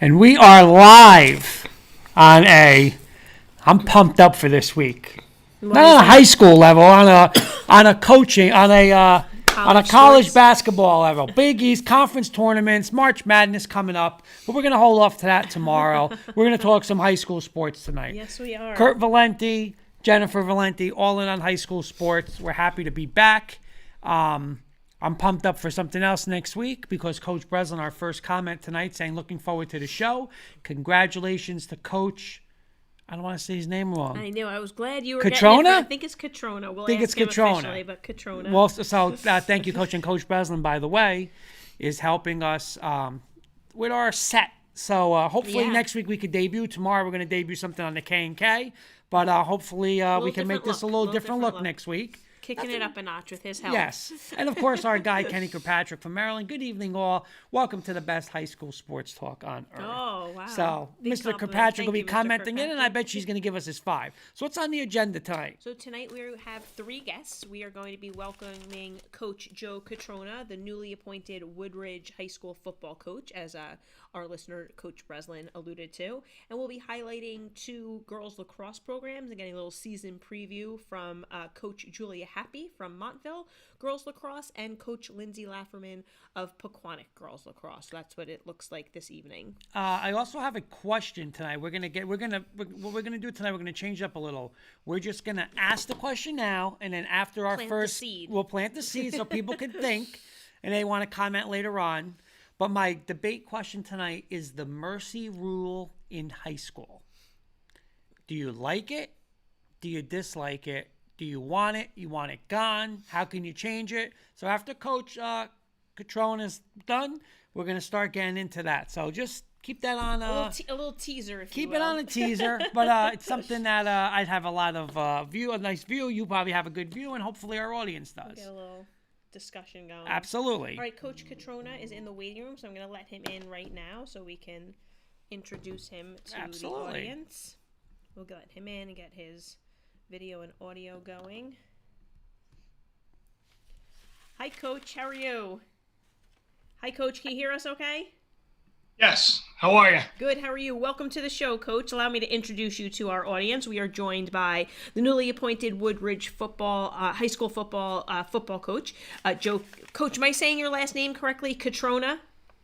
And we are live on I'm pumped up for this week. Not on a high school level, on a coaching, on a college basketball level. Big East conference tournaments, March Madness coming up, but we're going to hold off to that tomorrow. We're going to talk some high school sports tonight. Yes, we are. Kurt Valenti, Jennifer Valenti, all in on high school sports. We're happy to be back. I'm pumped up for something else next week because Coach Breslin, our first comment tonight, saying looking forward to the show. Congratulations to Coach. I don't want to say his name wrong. I knew. I was glad you were Cutrona? getting it. I think it's Cutrona. We'll ask him officially, but Cutrona. Well, so thank you, Coach. And Coach Breslin, by the way, is helping us with our set. So hopefully next week we could debut. Tomorrow we're going to debut something on the K&K. But hopefully we can make this a little different look next week. Kicking it up a notch with his help. Yes. And, of course, our guy, Kenny Kirkpatrick from Maryland. Good evening, all. Welcome to the best high school sports talk on earth. Oh, wow. So, Big Mr. compliment. Kirkpatrick will be Thank you, Mr. commenting in, and I Kirkpatrick. bet she's going to give us his 5. So, what's on the agenda tonight? So tonight we have 3 guests. We are going to be welcoming Coach Joe Cutrona, the newly appointed Woodridge High School football coach, as our listener, Coach Breslin, alluded to. And we'll be highlighting 2 girls lacrosse programs and getting a little season preview from Coach Julia Happe from Montville Girls Lacrosse and Coach Lindsay Lafferman of Pequannock Girls Lacrosse. So that's what it looks like this evening. I also have a question tonight. What we're going to do tonight, we're going to change up a little. We're just going to ask the question now, and then after our we'll plant the seed so people can think, and they want to comment later on. But my debate question tonight is the mercy rule in high school. Do you like it? Do you dislike it? Do you want it? You want it gone? How can you change it? So after Coach Cutrona is done, we're going to start getting into that. So just keep that on a little teaser, if you will. Keep it on a teaser, but it's something that I'd have a lot of a nice view. You probably have a good view, and hopefully our audience does. Get a little discussion going. Absolutely. All right, Coach Cutrona is in the waiting room, so I'm going to let him in right now so we can introduce him to the audience. We'll let him in and get his video and audio going. Hi, Coach. How are you? Hi, Coach. Can you hear us okay? Yes. How are you? Good. How are you? Welcome to the show, Coach. Allow me to introduce you to our audience. We are joined by the newly appointed Woodridge high school football coach, Joe. Coach, am I saying your last name correctly? Cutrona?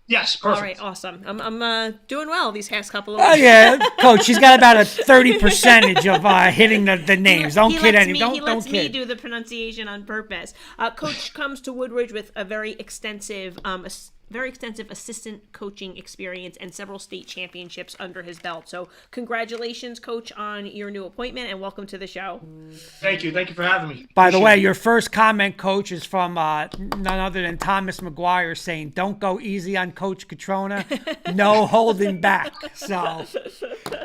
Yes, perfect. All right, awesome. I'm doing well these past couple of weeks. Oh, yeah, Coach, she's got about a 30% of hitting the names. Don't kid anyone. He lets me do the pronunciation on purpose. Coach comes to Woodridge with a very extensive assistant coaching experience and several state championships under his belt. So congratulations, Coach, on your new appointment, and welcome to the show. Thank you. Thank you for having me. By the way, your first comment, Coach, is from none other than Thomas McGuire saying, don't go easy on Coach Cutrona. No holding back. So,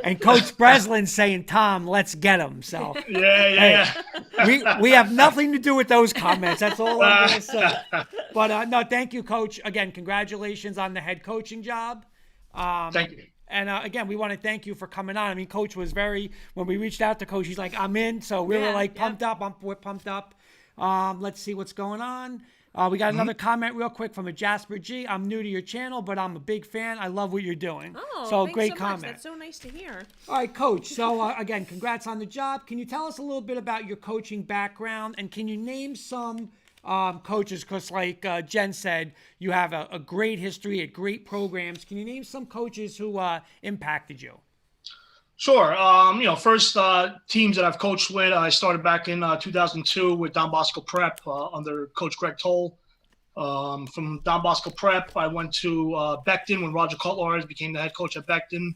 and Coach Breslin saying, Tom, let's get him. So, yeah. We have nothing to do with those comments. That's all I'm going to say. But no, thank you, Coach. Again, congratulations on the head coaching job. Thank you. And again, we want to thank you for coming on. I mean, Coach was when we reached out to Coach, he's like, I'm in. So we were like pumped up. We're pumped up. Let's see what's going on. We got another comment real quick from a Jasper G. I'm new to your channel, but I'm a big fan. I love what you're doing. Oh, so thanks great so comment. Much. That's so nice to hear. All right, Coach. So again, congrats on the job. Can you tell us a little bit about your coaching background, and can you name some coaches? Because like Jen said, you have a great history at great programs. Can you name some coaches who impacted you? Sure. First teams that I've coached with, I started back in 2002 with Don Bosco Prep under Coach Greg Toll. From Don Bosco Prep, I went to Beckton when Roger Cutler became the head coach at Beckton.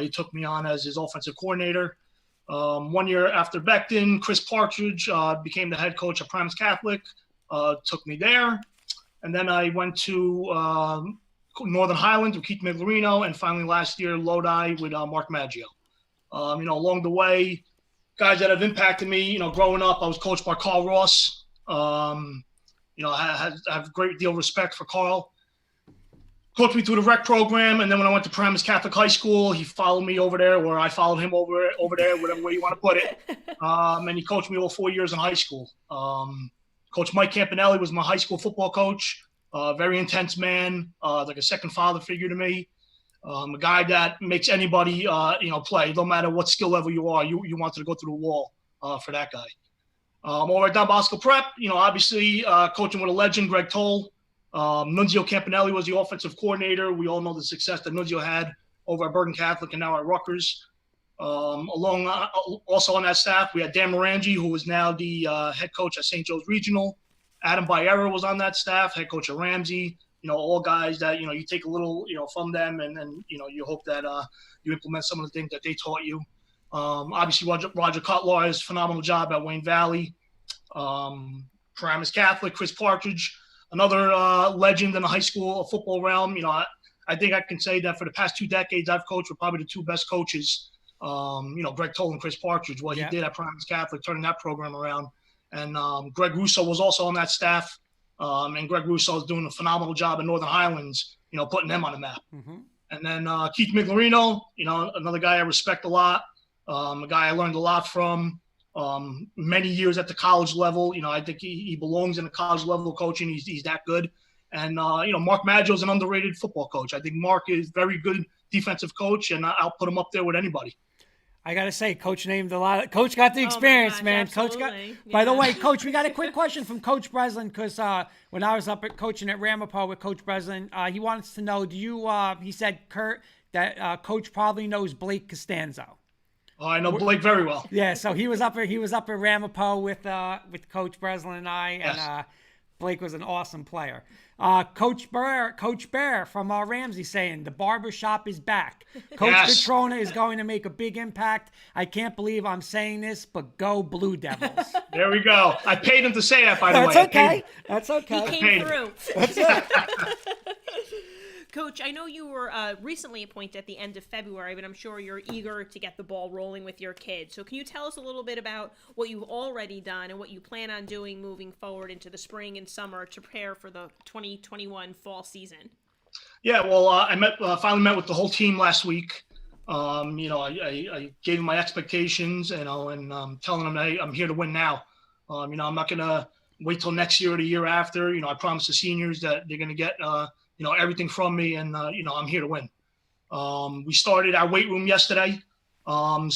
He took me on as his offensive coordinator. 1 year after Beckton, Chris Partridge became the head coach at Primus Catholic. Took me there. And then I went to Northern Highlands with Keith Miglorino, and finally last year, Lodi with Mark Maggio. Along the way, guys that have impacted me, growing up, I was coached by Carl Ross. I have a great deal of respect for Carl. Coached me through the rec program, and then when I went to Primus Catholic High School, he followed me over there, or I followed him over there, whatever way you want to put it. And he coached me all 4 years in high school. Coach Mike Campanelli was my high school football coach. Very intense man, like a second father figure to me. A guy that makes anybody, play. No matter what skill level you are, you wanted to go through the wall for that guy. Over at Don Bosco Prep, obviously coaching with a legend, Greg Toll. Nunzio Campanelli was the offensive coordinator. We all know the success that Nunzio had over at Bergen Catholic and now at Rutgers. Also on that staff, we had Dan Morangi, who is now the head coach at St. Joe's Regional. Adam Baera was on that staff, head coach at Ramsey. All guys that, you take a little, from them and you hope that you implement some of the things that they taught you. Obviously, Roger Cutler has a phenomenal job at Wayne Valley. Paramus Catholic, Chris Partridge, another legend in the high school football realm. I think I can say that for the past 2 decades, I've coached with probably the 2 best coaches, Greg Toll and Chris Partridge, what he did at Paramus Catholic, turning that program around. And Greg Russo was also on that staff. And Greg Russo is doing a phenomenal job in Northern Highlands, putting them on the map. Mm-hmm. And then Keith Miglarino, another guy I respect a lot, a guy I learned a lot from, many years at the college level. I think he belongs in the college level coaching. He's that good. And, Mark Maggio is an underrated football coach. I think Mark is very good defensive coach, and I'll put him up there with anybody. I got to say, Coach named a lot. Coach got the experience, man. Absolutely. Coach got. Yeah. By the way, Coach, we got a quick question from Coach Breslin because when I was up at coaching at Ramapo with Coach Breslin, he wants to know: do you? He said, Kurt, that Coach probably knows Blake Costanzo. Oh, I know Blake very well. Yeah, so he was up at Ramapo with Coach Breslin and I, yes. And Blake was an awesome player. Coach Bear from Ramsey saying the barbershop is back. Coach Cutrona is going to make a big impact. I can't believe I'm saying this, but go Blue Devils. There we go. I paid him to say that, by the way. That's okay. He came through. That's it. Coach, I know you were recently appointed at the end of February, but I'm sure you're eager to get the ball rolling with your kids. So can you tell us a little bit about what you've already done and what you plan on doing moving forward into the spring and summer to prepare for the 2021 fall season? Yeah, well, I finally met with the whole team last week. I gave them my expectations, and telling them, hey, I'm here to win now. I'm not going to wait till next year or the year after. I promised the seniors that they're going to get everything from me, and I'm here to win. We started our weight room yesterday. Going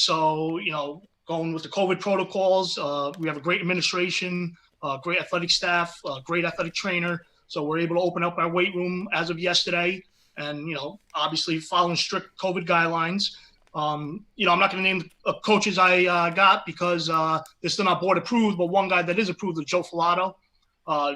with the COVID protocols, we have a great administration, great athletic staff, great athletic trainer. So we're able to open up our weight room as of yesterday, and obviously following strict COVID guidelines. I'm not going to name the coaches I got because they're still not board approved, but one guy that is approved is Joe Filato.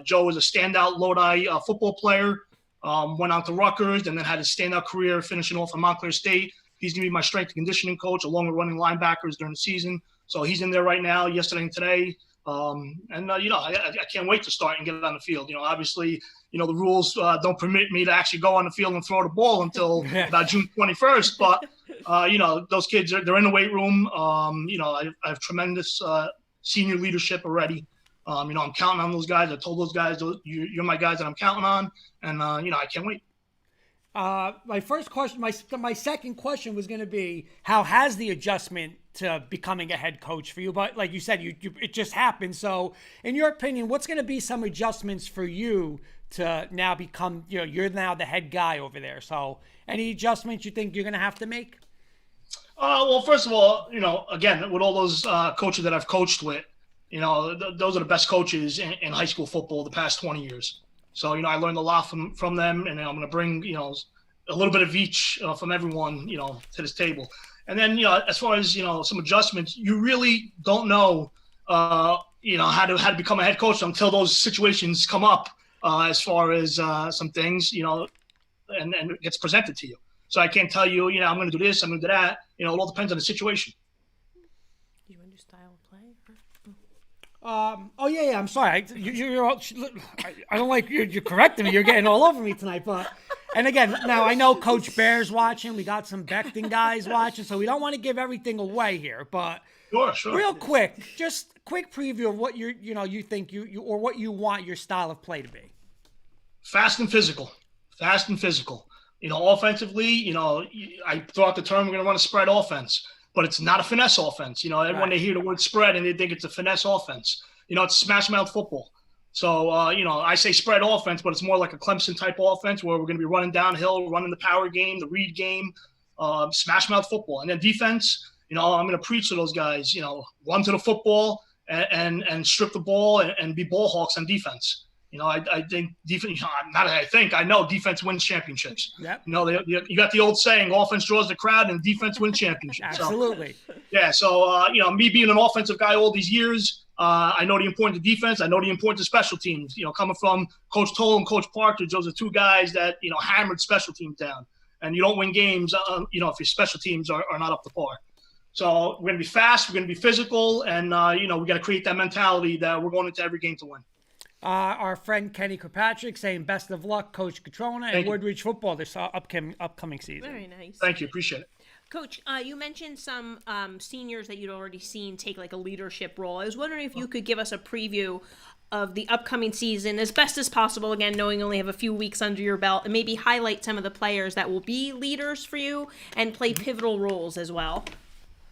Joe is a standout Lodi football player. Went out to Rutgers and then had a standout career finishing off at Montclair State. He's going to be my strength and conditioning coach along with running linebackers during the season. So he's in there right now, yesterday and today. I can't wait to start and get it on the field. Obviously, the rules don't permit me to actually go on the field and throw the ball until about June 21st. But, those kids, they're in the weight room. I have tremendous senior leadership already. I'm counting on those guys. I told those guys, you're my guys that I'm counting on. And, I can't wait. My first question, my second question was going to be, how has the adjustment to becoming a head coach for you? But like you said, it just happened. So in your opinion, what's going to be some adjustments for you to now become, you're now the head guy over there. So any adjustments you think you're going to have to make? Well, first of all, again, with all those coaches that I've coached with, those are the best coaches in high school football the past 20 years. So, I learned a lot from them, and I'm going to bring, a little bit of each from everyone, to this table. And then, as far as, some adjustments, you really don't know, how to become a head coach until those situations come up as far as some things, and it gets presented to you. So I can't tell you, I'm going to do this, I'm going to do that. It all depends on the situation. You want to do style of play? Yeah. I'm sorry. I don't like you're correcting me. You're getting all over me tonight. And again, now I know Coach Bear's watching. We got some Beckton guys watching, so we don't want to give everything away here. But sure. Real quick, just quick preview of what you think you or what you want your style of play to be. Fast and physical. Offensively, I throw out the term we're going to run a spread offense. But it's not a finesse offense. Everyone, they hear the word spread and they think it's a finesse offense. It's smash mouth football. So, I say spread offense, but it's more like a Clemson type offense where we're going to be running downhill, running the power game, the read game, smash mouth football. And then defense, I'm going to preach to those guys, run to the football and strip the ball and be ball hawks on defense. I think defense, not that I think, I know defense wins championships. Yep. You got the old saying, offense draws the crowd and defense wins championships. Absolutely. So, me being an offensive guy all these years, I know the importance of defense. I know the importance of special teams. Coming from Coach Toll and Coach Partridge, those are two guys that, hammered special teams down. And you don't win games, if your special teams are not up to par. So we're going to be fast, we're going to be physical, and, we got to create that mentality that we're going into every game to win. Our friend Kenny Kirkpatrick saying best of luck, Coach Cutrona and Woodridge football this upcoming season. Very nice. Thank you. Appreciate it. Coach, you mentioned some seniors that you'd already seen take like a leadership role. I was wondering if you could give us a preview of the upcoming season as best as possible, again, knowing you only have a few weeks under your belt, and maybe highlight some of the players that will be leaders for you and play pivotal roles as well.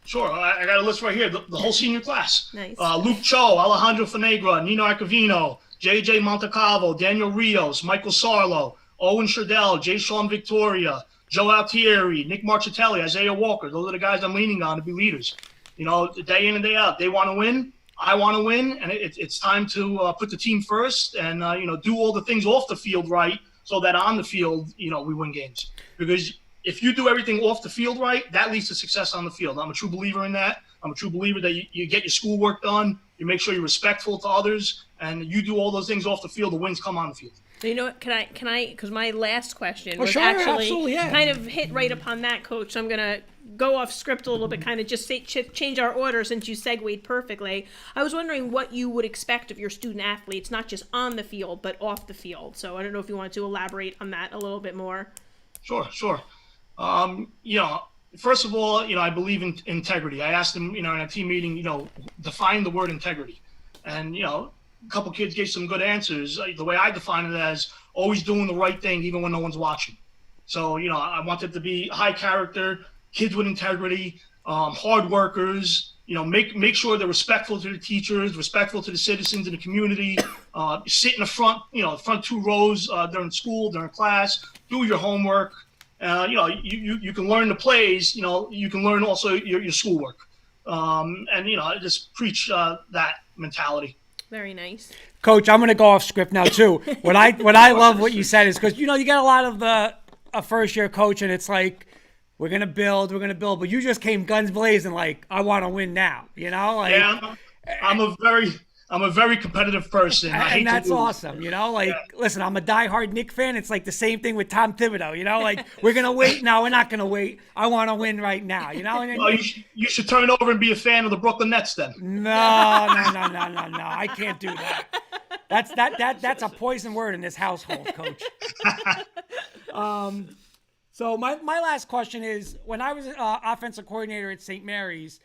Sure. I got a list right here. The whole senior class. Nice. Luke Cho, Alejandro Fanegra, Nino Arcavino, JJ Montecalvo, Daniel Rios, Michael Sarlo, Owen Sherdell, Jay Sean Victoria, Joe Altieri, Nick Marchitelli, Isaiah Walker. Those are the guys I'm leaning on to be leaders. Day in and day out. They want to win. I want to win. And it's time to put the team first and, do all the things off the field right so that on the field, we win games. Because if you do everything off the field right, that leads to success on the field. I'm a true believer in that. I'm a true believer that you get your schoolwork done, you make sure you're respectful to others, and you do all those things off the field, the wins come on the field. You know what, can I, because my last question was actually kind of hit right upon that, Coach, so I'm going to go off script a little bit, kind of just change our order since you segued perfectly. I was wondering what you would expect of your student athletes, not just on the field, but off the field. So I don't know if you want to elaborate on that a little bit more. Sure. First of all, I believe in integrity. I asked them, in a team meeting, define the word integrity. And, a couple kids gave some good answers. The way I define it as always doing the right thing, even when no one's watching. So, I want it to be high character, kids with integrity, hard workers, make sure they're respectful to the teachers, respectful to the citizens in the community, sit in the front, front two rows during school, during class, do your homework. You can learn the plays, you can learn also your schoolwork. I just preach that mentality. Very nice. Coach, I'm going to go off script now too. What I love what you said is because, you get a lot of a first year coach and it's like, we're going to build, but you just came guns blazing like, I want to win now, Yeah, I'm a very competitive person. And that's awesome, Listen, I'm a diehard Nick fan. It's like the same thing with Tom Thibodeau, we're going to wait. No, we're not going to wait. I want to win right now, Well, you should turn over and be a fan of the Brooklyn Nets then. No. I can't do that. That's a poison word in this household, Coach. So my last question is, when I was offensive coordinator at St. Mary's,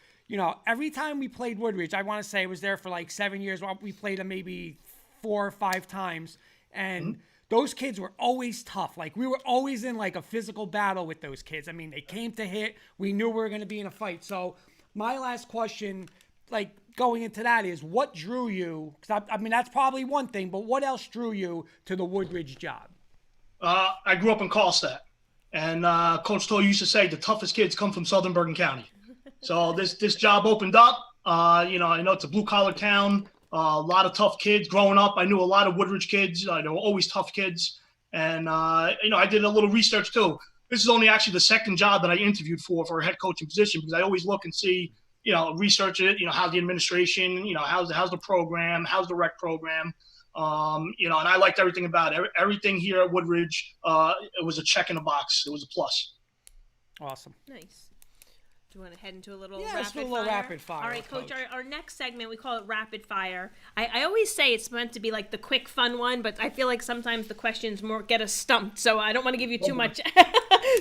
every time we played Woodridge, I want to say I was there for like 7 years. We played them maybe 4 or 5 times. And those kids were always tough. Like we were always in like a physical battle with those kids. I mean, they came to hit. We knew we were going to be in a fight. So my last question, like going into that is, what drew you? Because I mean, that's probably one thing, but what else drew you to the Woodridge job? I grew up in Carlstadt. And Coach Toll used to say the toughest kids come from Southern Bergen County. So this job opened up. I know it's a blue-collar town, a lot of tough kids. Growing up, I knew a lot of Woodridge kids. They were always tough kids. And, I did a little research too. This is only actually the second job that I interviewed for a head coaching position because I always look and see, research it, how's the administration, how's the program, how's the rec program. And I liked everything about it. Everything here at Woodridge, it was a check in the box. It was a plus. Awesome. Nice. Do you want to head into a little rapid fire? All right, Coach. Our next segment, we call it rapid fire. I always say it's meant to be like the quick, fun one, but I feel like sometimes the questions more get us stumped, so I don't want to give you too much.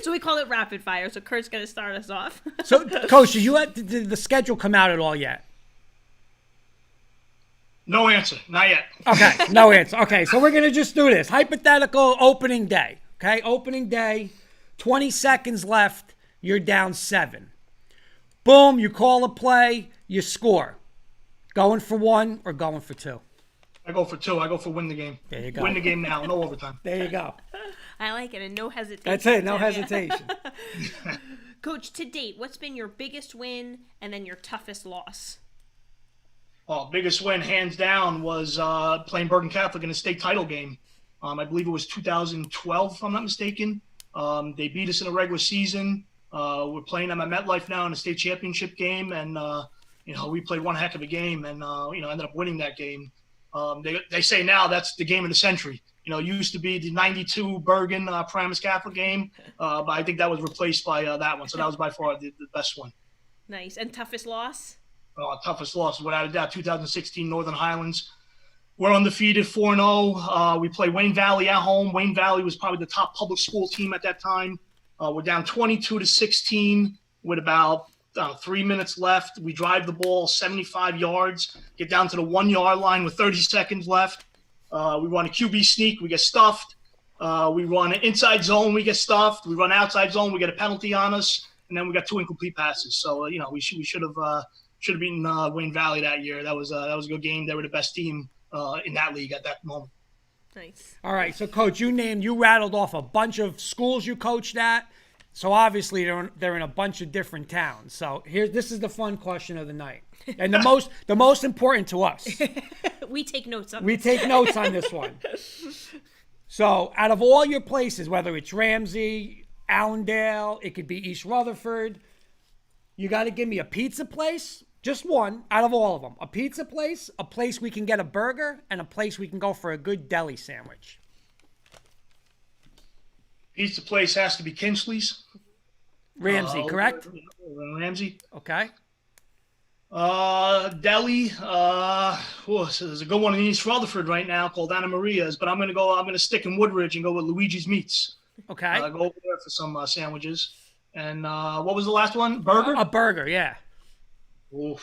So we call it rapid fire. So Kurt's going to start us off. So, Coach, did the schedule come out at all yet? No answer. Not yet. Okay, no answer. Okay, so we're going to just do this. Hypothetical opening day. Okay, opening day, 20 seconds left, you're down 7. Boom, you call a play, you score. Going for 1 or going for 2? I go for 2. I go for win the game. There you go. Win the game now. No overtime. There you go. I like it, and no hesitation. That's it. No hesitation. Coach, to date, what's been your biggest win and then your toughest loss? Oh, biggest win, hands down, was playing Bergen Catholic in a state title game. I believe it was 2012, if I'm not mistaken. They beat us in the regular season. We're playing them at MetLife now in a state championship game, and we played one heck of a game, and ended up winning that game. They say now that's the game of the century. It used to be the '92 Bergen Paramus Catholic game, but I think that was replaced by that one. So that was by far the best one. Nice. And toughest loss? Toughest loss, without a doubt, 2016 Northern Highlands. We're undefeated, 4-0. We play Wayne Valley at home. Wayne Valley was probably the top public school team at that time. We're down 22-16 with about 3 minutes left. We drive the ball 75 yards, get down to the 1 yard line with 30 seconds left. We run a QB sneak, we get stuffed. We run an inside zone, we get stuffed. We run outside zone, we get a penalty on us, and then we got 2 incomplete passes. So we should have beaten Wayne Valley that year. That was a good game. They were the best team in that league at that moment. Nice. All right, so Coach, you rattled off a bunch of schools you coached at. So obviously they're in a bunch of different towns. So this is the fun question of the night, and the most important to us. We take notes on. We take notes on this one. So out of all your places, whether it's Ramsey, Allendale, it could be East Rutherford, you got to give me a pizza place, just one out of all of them. A pizza place, a place we can get a burger, and a place we can go for a good deli sandwich. Pizza place has to be Kinsley's. Ramsey, correct? Ramsey. Okay. Deli. So there's a good one in East Rutherford right now called Anna Maria's, but I'm gonna stick in Woodridge and go with Luigi's Meats. Okay. Go over there for some sandwiches. And what was the last one? Burger. A burger, yeah. Oof.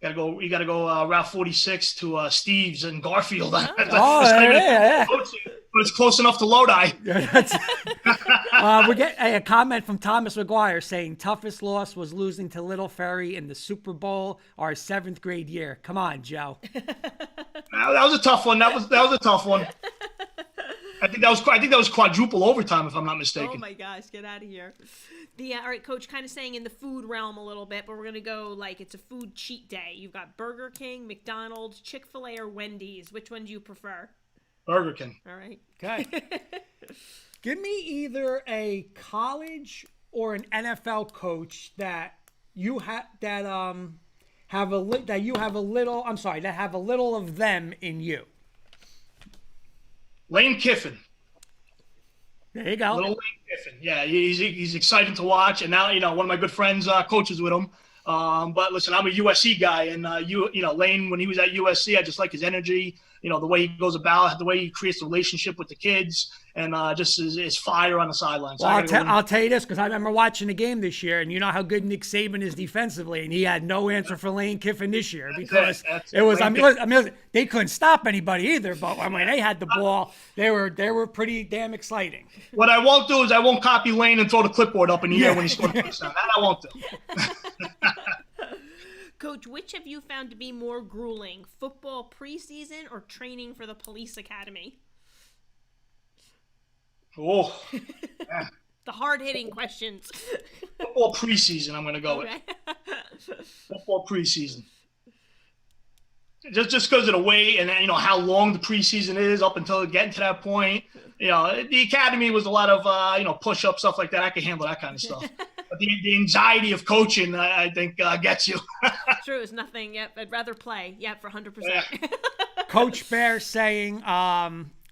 You gotta go Route 46 to Steve's and Garfield. Yeah. But it's close enough to Lodi. We get a comment from Thomas McGuire saying toughest loss was losing to Little Ferry in the Super Bowl our 7th grade year. Come on, Joe. That was a tough one. That was a tough one. I think that was quadruple overtime, if I'm not mistaken. Oh my gosh, get out of here. All right, Coach, kind of saying in the food realm a little bit, but we're gonna go like it's a food cheat day. You've got Burger King, McDonald's, Chick-fil-A, or Wendy's. Which one do you prefer? Burger King. All right. Okay. Give me either a college or an NFL coach that have a little of them in you. Lane Kiffin. There you go. Little Lane Kiffin. Yeah, he's exciting to watch, and now one of my good friends coaches with him. But listen, I'm a USC guy, and Lane, when he was at USC, I just like his energy. The way he goes about, the way he creates a relationship with the kids, and just his fire on the sidelines. Well, I'll tell you this, because I remember watching the game this year, and you know how good Nick Saban is defensively, and he had no answer for Lane Kiffin this year because they couldn't stop anybody either. But they had the ball. They were pretty damn exciting. What I won't do is I won't copy Lane and throw the clipboard up in the air when he scores a touchdown. That I won't do. Coach, which have you found to be more grueling, football preseason or training for the police academy? Oh, yeah. The hard-hitting questions. Football preseason, I'm going to go with. Football preseason. Just because of the way and how long the preseason is up until getting to that point. The academy was a lot of push-up stuff like that. I can handle that kind of stuff. But the anxiety of coaching, I think, gets you. True, it's nothing. Yep, I'd rather play. Yep, for 100%. Yeah. Coach Bear saying,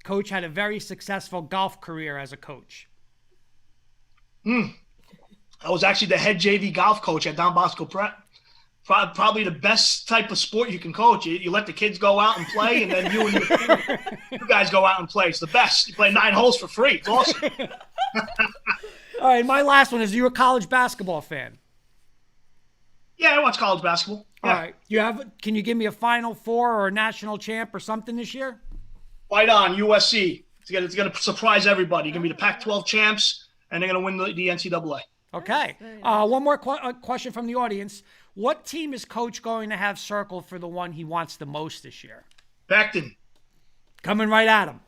Coach had a very successful golf career as a coach. I was actually the head JV golf coach at Don Bosco Prep. Probably the best type of sport you can coach. You let the kids go out and play, and then you and you guys go out and play. It's the best. You play 9 holes for free. It's awesome. All right, my last one is, you a college basketball fan? Yeah, I watch college basketball. Yeah. All right. Can you give me a Final Four or a national champ or something this year? Right on, USC. It's going to surprise everybody. It's going to be the Pac-12 champs, and they're going to win the NCAA. Okay. One more question from the audience. What team is Coach going to have circled for the one he wants the most this year? Beckton. Coming right at him.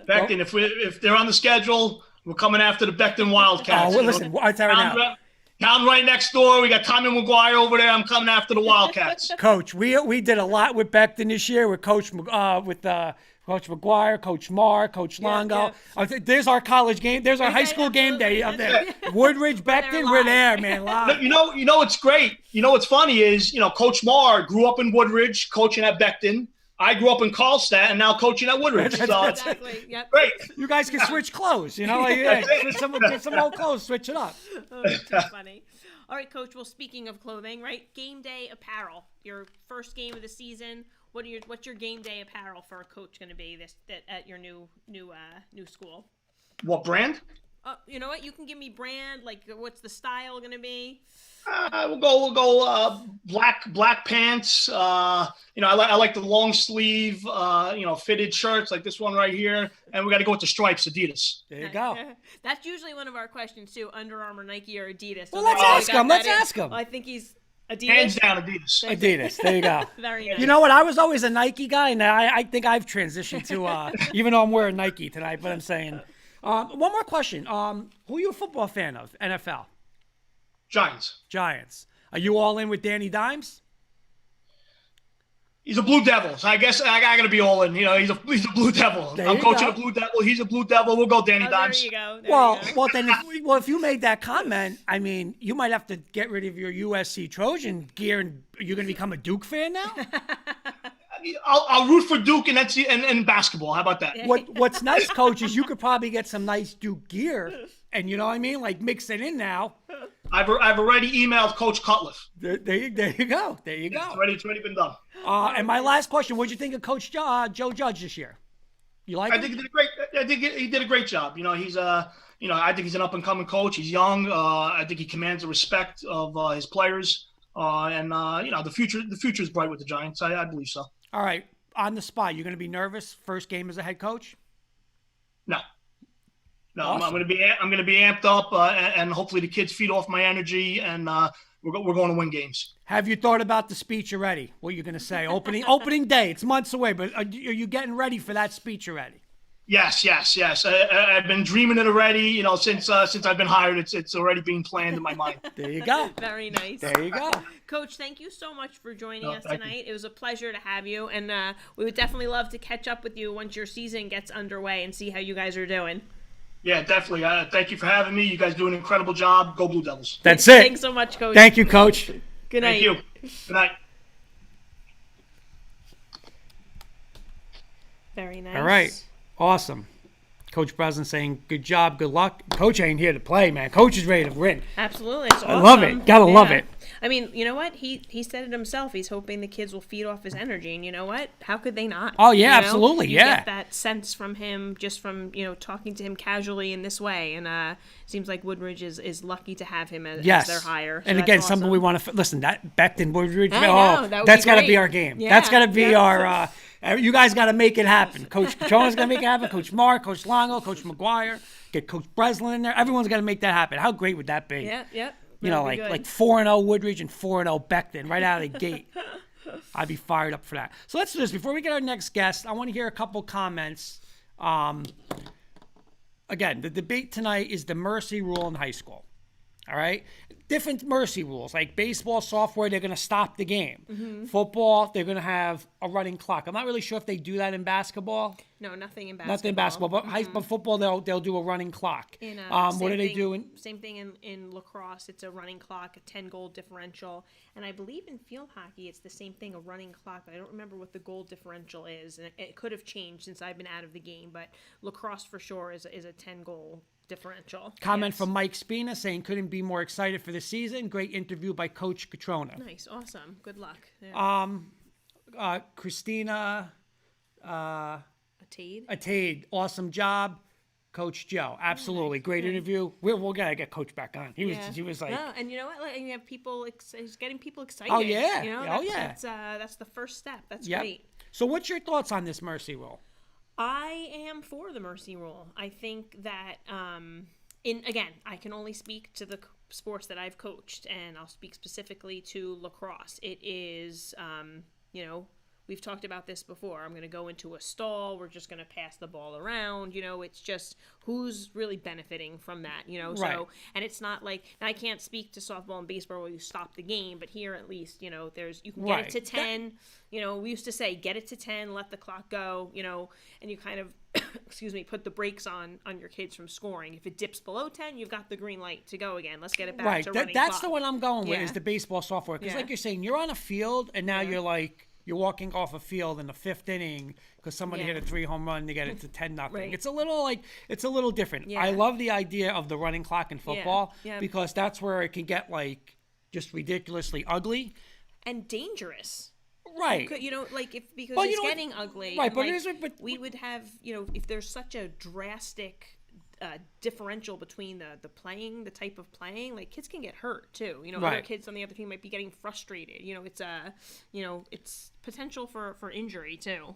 Beckton. If they're on the schedule, we're coming after the Beckton Wildcats. Oh, well, listen, I'll tell you right now. Town right next door. We got Tommy McGuire over there. I'm coming after the Wildcats. Coach, we did a lot with Beckton this year with Coach McGuire, Coach Marr, Coach Longo. Yeah. There's our college game. There's our high school game day up there. Woodridge, Beckton, we're there, man. Live. You know what's great? You know what's funny is, Coach Marr grew up in Woodridge, coaching at Beckton. I grew up in Carlstadt and now coaching at Woodridge. So exactly. Yep. Great. You guys can switch clothes, get some old clothes, switch it up. Oh, too funny. All right, Coach. Well, speaking of clothing, right? Game day apparel. Your first game of the season. What's your game day apparel for a coach going to be at your new school? What brand? You know what? You can give me brand. Like, what's the style going to be? We'll go black pants. I like the long sleeve, fitted shirts like this one right here. And we got to go with the stripes, Adidas. There you go. That's usually one of our questions too. Under Armour, Nike, or Adidas. So let's ask him. Well, I think he's Adidas. Hands down, Adidas. Adidas. There you go. Very nice. You know what? I was always a Nike guy, and I think I've transitioned to even though I'm wearing Nike tonight. But I'm saying, one more question. Who are you a football fan of? NFL. Giants. Are you all in with Danny Dimes? He's a Blue Devil. So I guess I got to be all in. He's a Blue Devil. I'm coaching a Blue Devil. He's a Blue Devil. We'll go Danny Dimes. There you go. If you made that comment, I mean, you might have to get rid of your USC Trojan gear, and you're going to become a Duke fan now? I'll root for Duke and basketball. How about that? What's nice, Coach, is you could probably get some nice Duke gear, and you know what I mean? Like, mix it in now. I've already emailed Coach Cutliff. There you go. It's already been done. And my last question: what did you think of Coach Joe Judge this year? You like him? I think he did a great job. He's I think he's an up and coming coach. He's young. I think he commands the respect of his players. The future is bright with the Giants. I believe so. All right, on the spot, you're going to be nervous first game as a head coach? No. Awesome. I'm going to be amped up, and hopefully the kids feed off my energy, and we're going to win games. Have you thought about the speech already? What you're going to say? Opening day. It's months away, but are you getting ready for that speech already? Yes. I've been dreaming it already. Since I've been hired, it's already being planned in my mind. There you go. Very nice. There you go. Coach, thank you so much for joining us tonight. It was a pleasure to have you, and we would definitely love to catch up with you once your season gets underway and see how you guys are doing. Yeah, definitely. Thank you for having me. You guys do an incredible job. Go Blue Devils. That's it. Thanks so much, Coach. Thank you, Coach. Good night. Thank you. Good night. Very nice. All right. Awesome. Coach Breslin saying, good job, good luck. Coach ain't here to play, man. Coach is ready to win. Absolutely. It's awesome. I love it. Gotta love it. I mean, you know what? He said it himself. He's hoping the kids will feed off his energy. And you know what? How could they not? Oh, yeah, absolutely. You get that sense from him just from, talking to him casually in this way. And it seems like Woodridge is lucky to have him as their hire. So and again, awesome. Something we want to listen, that Beckton Woodridge. That's got to be our game. Yeah, that's got to be our you guys got to make it happen. Coach Cutrona's going to make it happen. Coach Mark, Coach Longo, Coach McGuire. Get Coach Breslin in there. Everyone's got to make that happen. How great would that be? Yeah. Like 4-0 Woodridge and 4-0 Beckton right out of the gate. I'd be fired up for that. So let's do this. Before we get our next guest, I want to hear a couple comments. Again, the debate tonight is the mercy rule in high school. All right? Different mercy rules. Like baseball, software, they're going to stop the game. Mm-hmm. Football, they're going to have a running clock. I'm not really sure if they do that in basketball. No, nothing in basketball. Nothing in basketball, but but football they'll do a running clock. What do they do? Same thing in lacrosse. It's a running clock, a 10-goal differential, and I believe in field hockey it's the same thing, a running clock. I don't remember what the goal differential is, and it could have changed since I've been out of the game. But lacrosse for sure is a 10-goal differential. Comment from Mike Spina saying couldn't be more excited for the season. Great interview by Coach Cutrona. Nice, awesome, good luck. Yeah. Christina. Atade, awesome job, Coach Joe. Absolutely, great interview. We'll gotta get Coach back on. He was like, no, and you know what? Like, you have people, he's getting people excited. Oh yeah, That's the first step. That's great. So, what's your thoughts on this mercy rule? I am for the mercy rule. I think that, I can only speak to the sports that I've coached, and I'll speak specifically to lacrosse, it is, we've talked about this before. I'm going to go into a stall. We're just going to pass the ball around. It's just who's really benefiting from that, Right. So, and it's not like, I can't speak to softball and baseball where you stop the game, but here at least, you can get it to 10. We used to say, get it to 10, let the clock go, and you kind of, put the brakes on your kids from scoring. If it dips below 10, you've got the green light to go again. Let's get it back to running That's clock. the one I'm going with is the baseball software. Because like you're saying, you're on a field, and now you're walking off a field in the 5th inning because somebody hit a 3 home run to get it to 10-0. Right. It's a little different. Yeah. I love the idea of the running clock in football Yeah. because that's where it can get just ridiculously ugly and dangerous. Right. Because it's getting ugly. Right, but we would have, if there's such a drastic differential between the type of playing, like kids can get hurt too. Other kids on the other team might be getting frustrated. It's potential for injury too.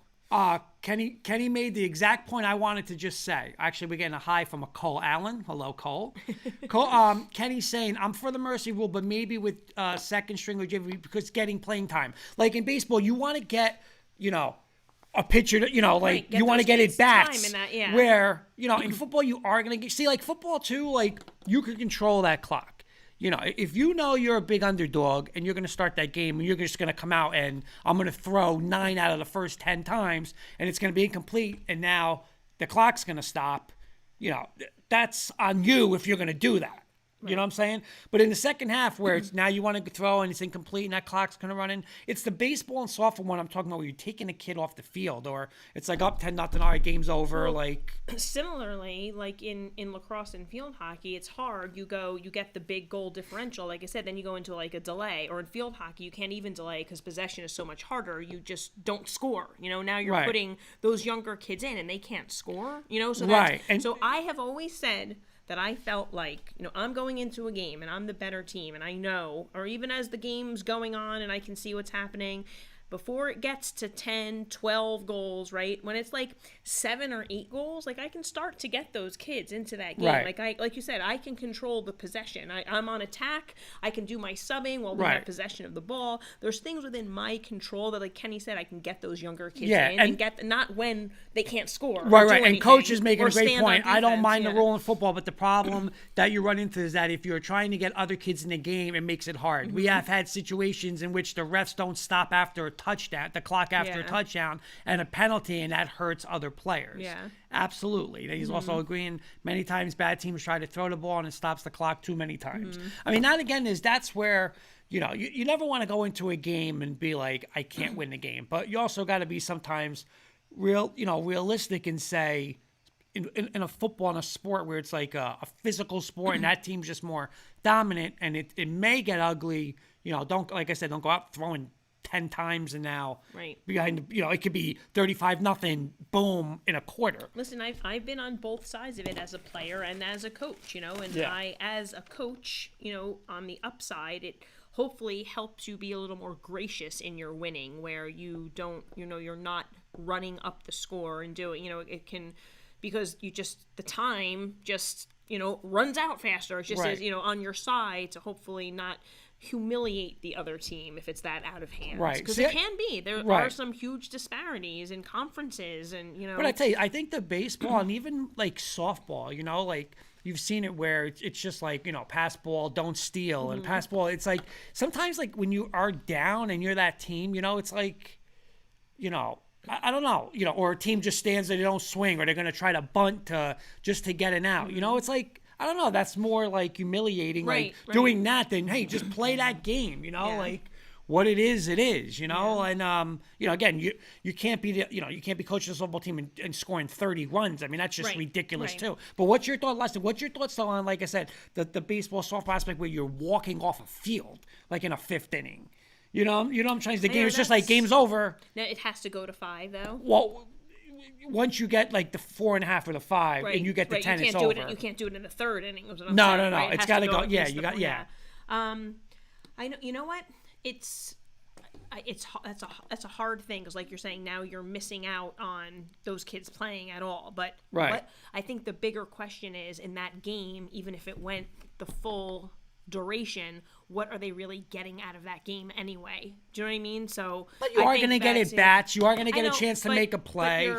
Kenny made the exact point I wanted to just say. Actually, we're getting a hi from a Cole Allen. Hello, Cole. Kenny's saying, I'm for the mercy rule, but maybe with second string or JV because getting playing time. Like in baseball, you want to get, a pitcher, you want to get it bats. Where, in football, you are going to see, like football too, you can control that clock. If you're a big underdog and you're going to start that game and you're just going to come out and I'm going to throw 9 out of the first 10 times and it's going to be incomplete and now the clock's going to stop, that's on you if you're going to do that. You know what I'm saying? But in the second half where it's now you want to throw and it's incomplete and that clock's going to run in, it's the baseball and softball one I'm talking about where you're taking a kid off the field or it's up 10-0, all right, game's over. Similarly, like in lacrosse and field hockey, it's hard. You get the big goal differential. Like I said, then you go into a delay. Or in field hockey, you can't even delay because possession is so much harder. You just don't score. Now you're putting those younger kids in and they can't score. So I have always said that I felt like, I'm going into a game and I'm the better team and I know, or even as the game's going on and I can see what's happening, before it gets to 10, 12 goals, right? When it's 7 or 8 goals, I can start to get those kids into that game. Right. Like you said, I can control the possession. I'm on attack. I can do my subbing while we have possession of the ball. There's things within my control that, like Kenny said, I can get those younger kids in and get not when they can't score. Right. And coach is making a great point. I don't mind the rule in football, but the problem that you run into is that if you're trying to get other kids in the game, it makes it hard. Mm-hmm. We have had situations in which the refs don't stop after a touchdown, the clock after a touchdown and a penalty, and that hurts other players. Yeah, absolutely. He's also agreeing many times bad teams try to throw the ball and it stops the clock too many times. I mean, that's where you never want to go into a game and be like, I can't win the game, but you also got to be sometimes realistic and say in a football, in a sport where it's like a physical sport and that team's just more dominant and it may get ugly. Don't go out throwing 10 times and now behind, it could be 35-0, boom, in a quarter. Listen, I've been on both sides of it as a player and as a coach, and I, as a coach, on the upside, it hopefully helps you be a little more gracious in your winning where you don't, you're not running up the score and doing, it can, because the time just, runs out faster. It just is, on your side to hopefully not humiliate the other team if it's that out of hand. Right. Because it can be. There are some huge disparities in conferences and, But I tell you, I think the baseball and even like softball, you've seen it where it's just like, pass ball, don't steal. And pass ball, it's like sometimes like when you are down and you're that team, it's like, I don't know, or a team just stands there, they don't swing, or they're going to try to bunt just to get an out. It's like, I don't know, that's more like humiliating, doing that than, hey, just play that game, like what it is, and, again, you can't be, you can't be coaching a softball team and scoring 30 runs. I mean, that's just ridiculous too. But what's your thought, Leslie? What's your thoughts though on, like I said, the baseball softball aspect where you're walking off a field, like in a 5th inning? You know what I'm trying to say? The game is just like game's over. No, it has to go to 5 though. Well, once you get like the 4.5 or the 5, and you get the 10, it's over. You can't do it in the 3rd inning. No. It's got to go. Yeah, you got. Yeah. I know. You know what? That's a hard thing because, like you're saying, now you're missing out on those kids playing at all. But what I think the bigger question is in that game, even if it went the full duration, what are they really getting out of that game anyway? Do you know what I mean? So, but you are going to get at bats. You are going to get a chance to make a play.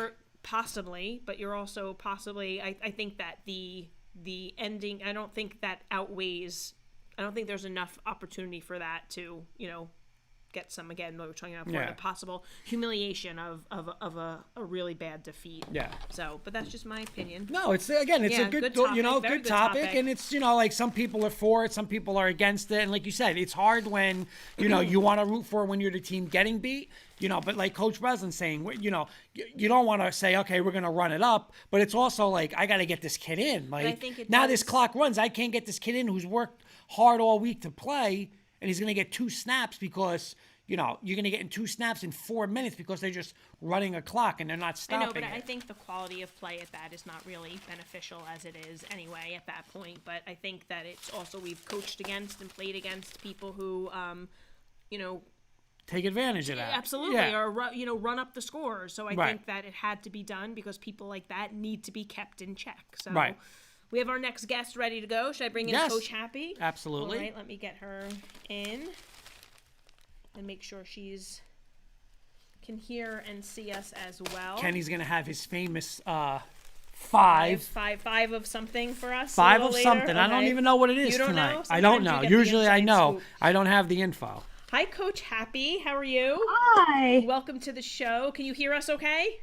But you're also possibly. I think that the ending. I don't think that outweighs. I don't think there's enough opportunity for that to get some, again, what we're talking about before, the possible humiliation of a really bad defeat. Yeah. So, but that's just my opinion. No, it's a good topic, good topic. And it's, like some people are for it, some people are against it. And like you said, it's hard when, you want to root for when you're the team getting beat, but like Coach Breslin's saying, you don't want to say, okay, we're going to run it up, but it's also like, I got to get this kid in. Like this clock runs, I can't get this kid in who's worked hard all week to play, and he's going to get 2 snaps because, you're going to get in 2 snaps in 4 minutes because they're just running a clock and they're not stopping. I know, but I think the quality of play at that is not really beneficial as it is anyway at that point. But I think that it's also, we've coached against and played against people who, take advantage of that. Absolutely, or run up the score. So I think that it had to be done because people like that need to be kept in check. So we have our next guest ready to go. Should I bring in Coach Happe? Absolutely. All right, let me get her in and make sure she's can hear and see us as well. Kenny's gonna have his famous five of something for us. 5 of something. Okay. I don't even know what it is you don't tonight. Know? I don't know. Usually I know. Scoop. I don't have the info. Hi, Coach Happe. How are you? Hi. Welcome to the show. Can you hear us okay?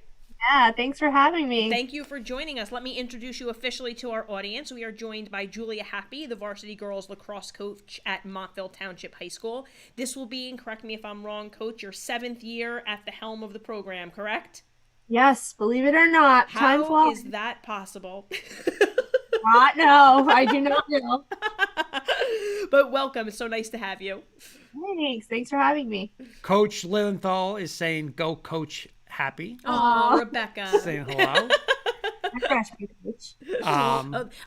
Yeah, thanks for having me. Thank you for joining us. Let me introduce you officially to our audience. We are joined by Julia Happe, the varsity girls lacrosse coach at Montville Township High School. This will be, and correct me if I'm wrong, Coach, your 7th year at the helm of the program, correct? Yes, believe it or not. How is that possible? No, I do not know. But welcome. It's so nice to have you. Thanks for having me. Coach Lilienthal is saying, go Coach Happe. Oh, Rebecca. Saying hello.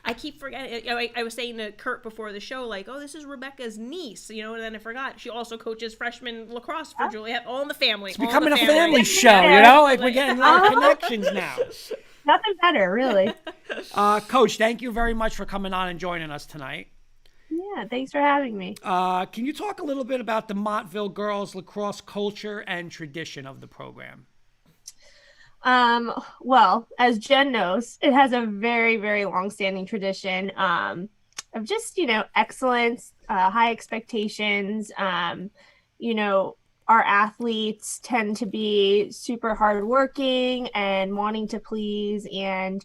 I keep forgetting. I was saying to Kurt before the show, like, oh, this is Rebecca's niece, and then I forgot. She also coaches freshman lacrosse for Julia. All in the family. It's becoming a family show, Like we're getting a lot of connections now. Nothing better, really. Coach, thank you very much for coming on and joining us tonight. Yeah, thanks for having me. Can you talk a little bit about the Montville Girls Lacrosse culture and tradition of the program? Well, as Jen knows, it has a very, very long-standing tradition of just, excellence, high expectations. Our athletes tend to be super hardworking and wanting to please. And,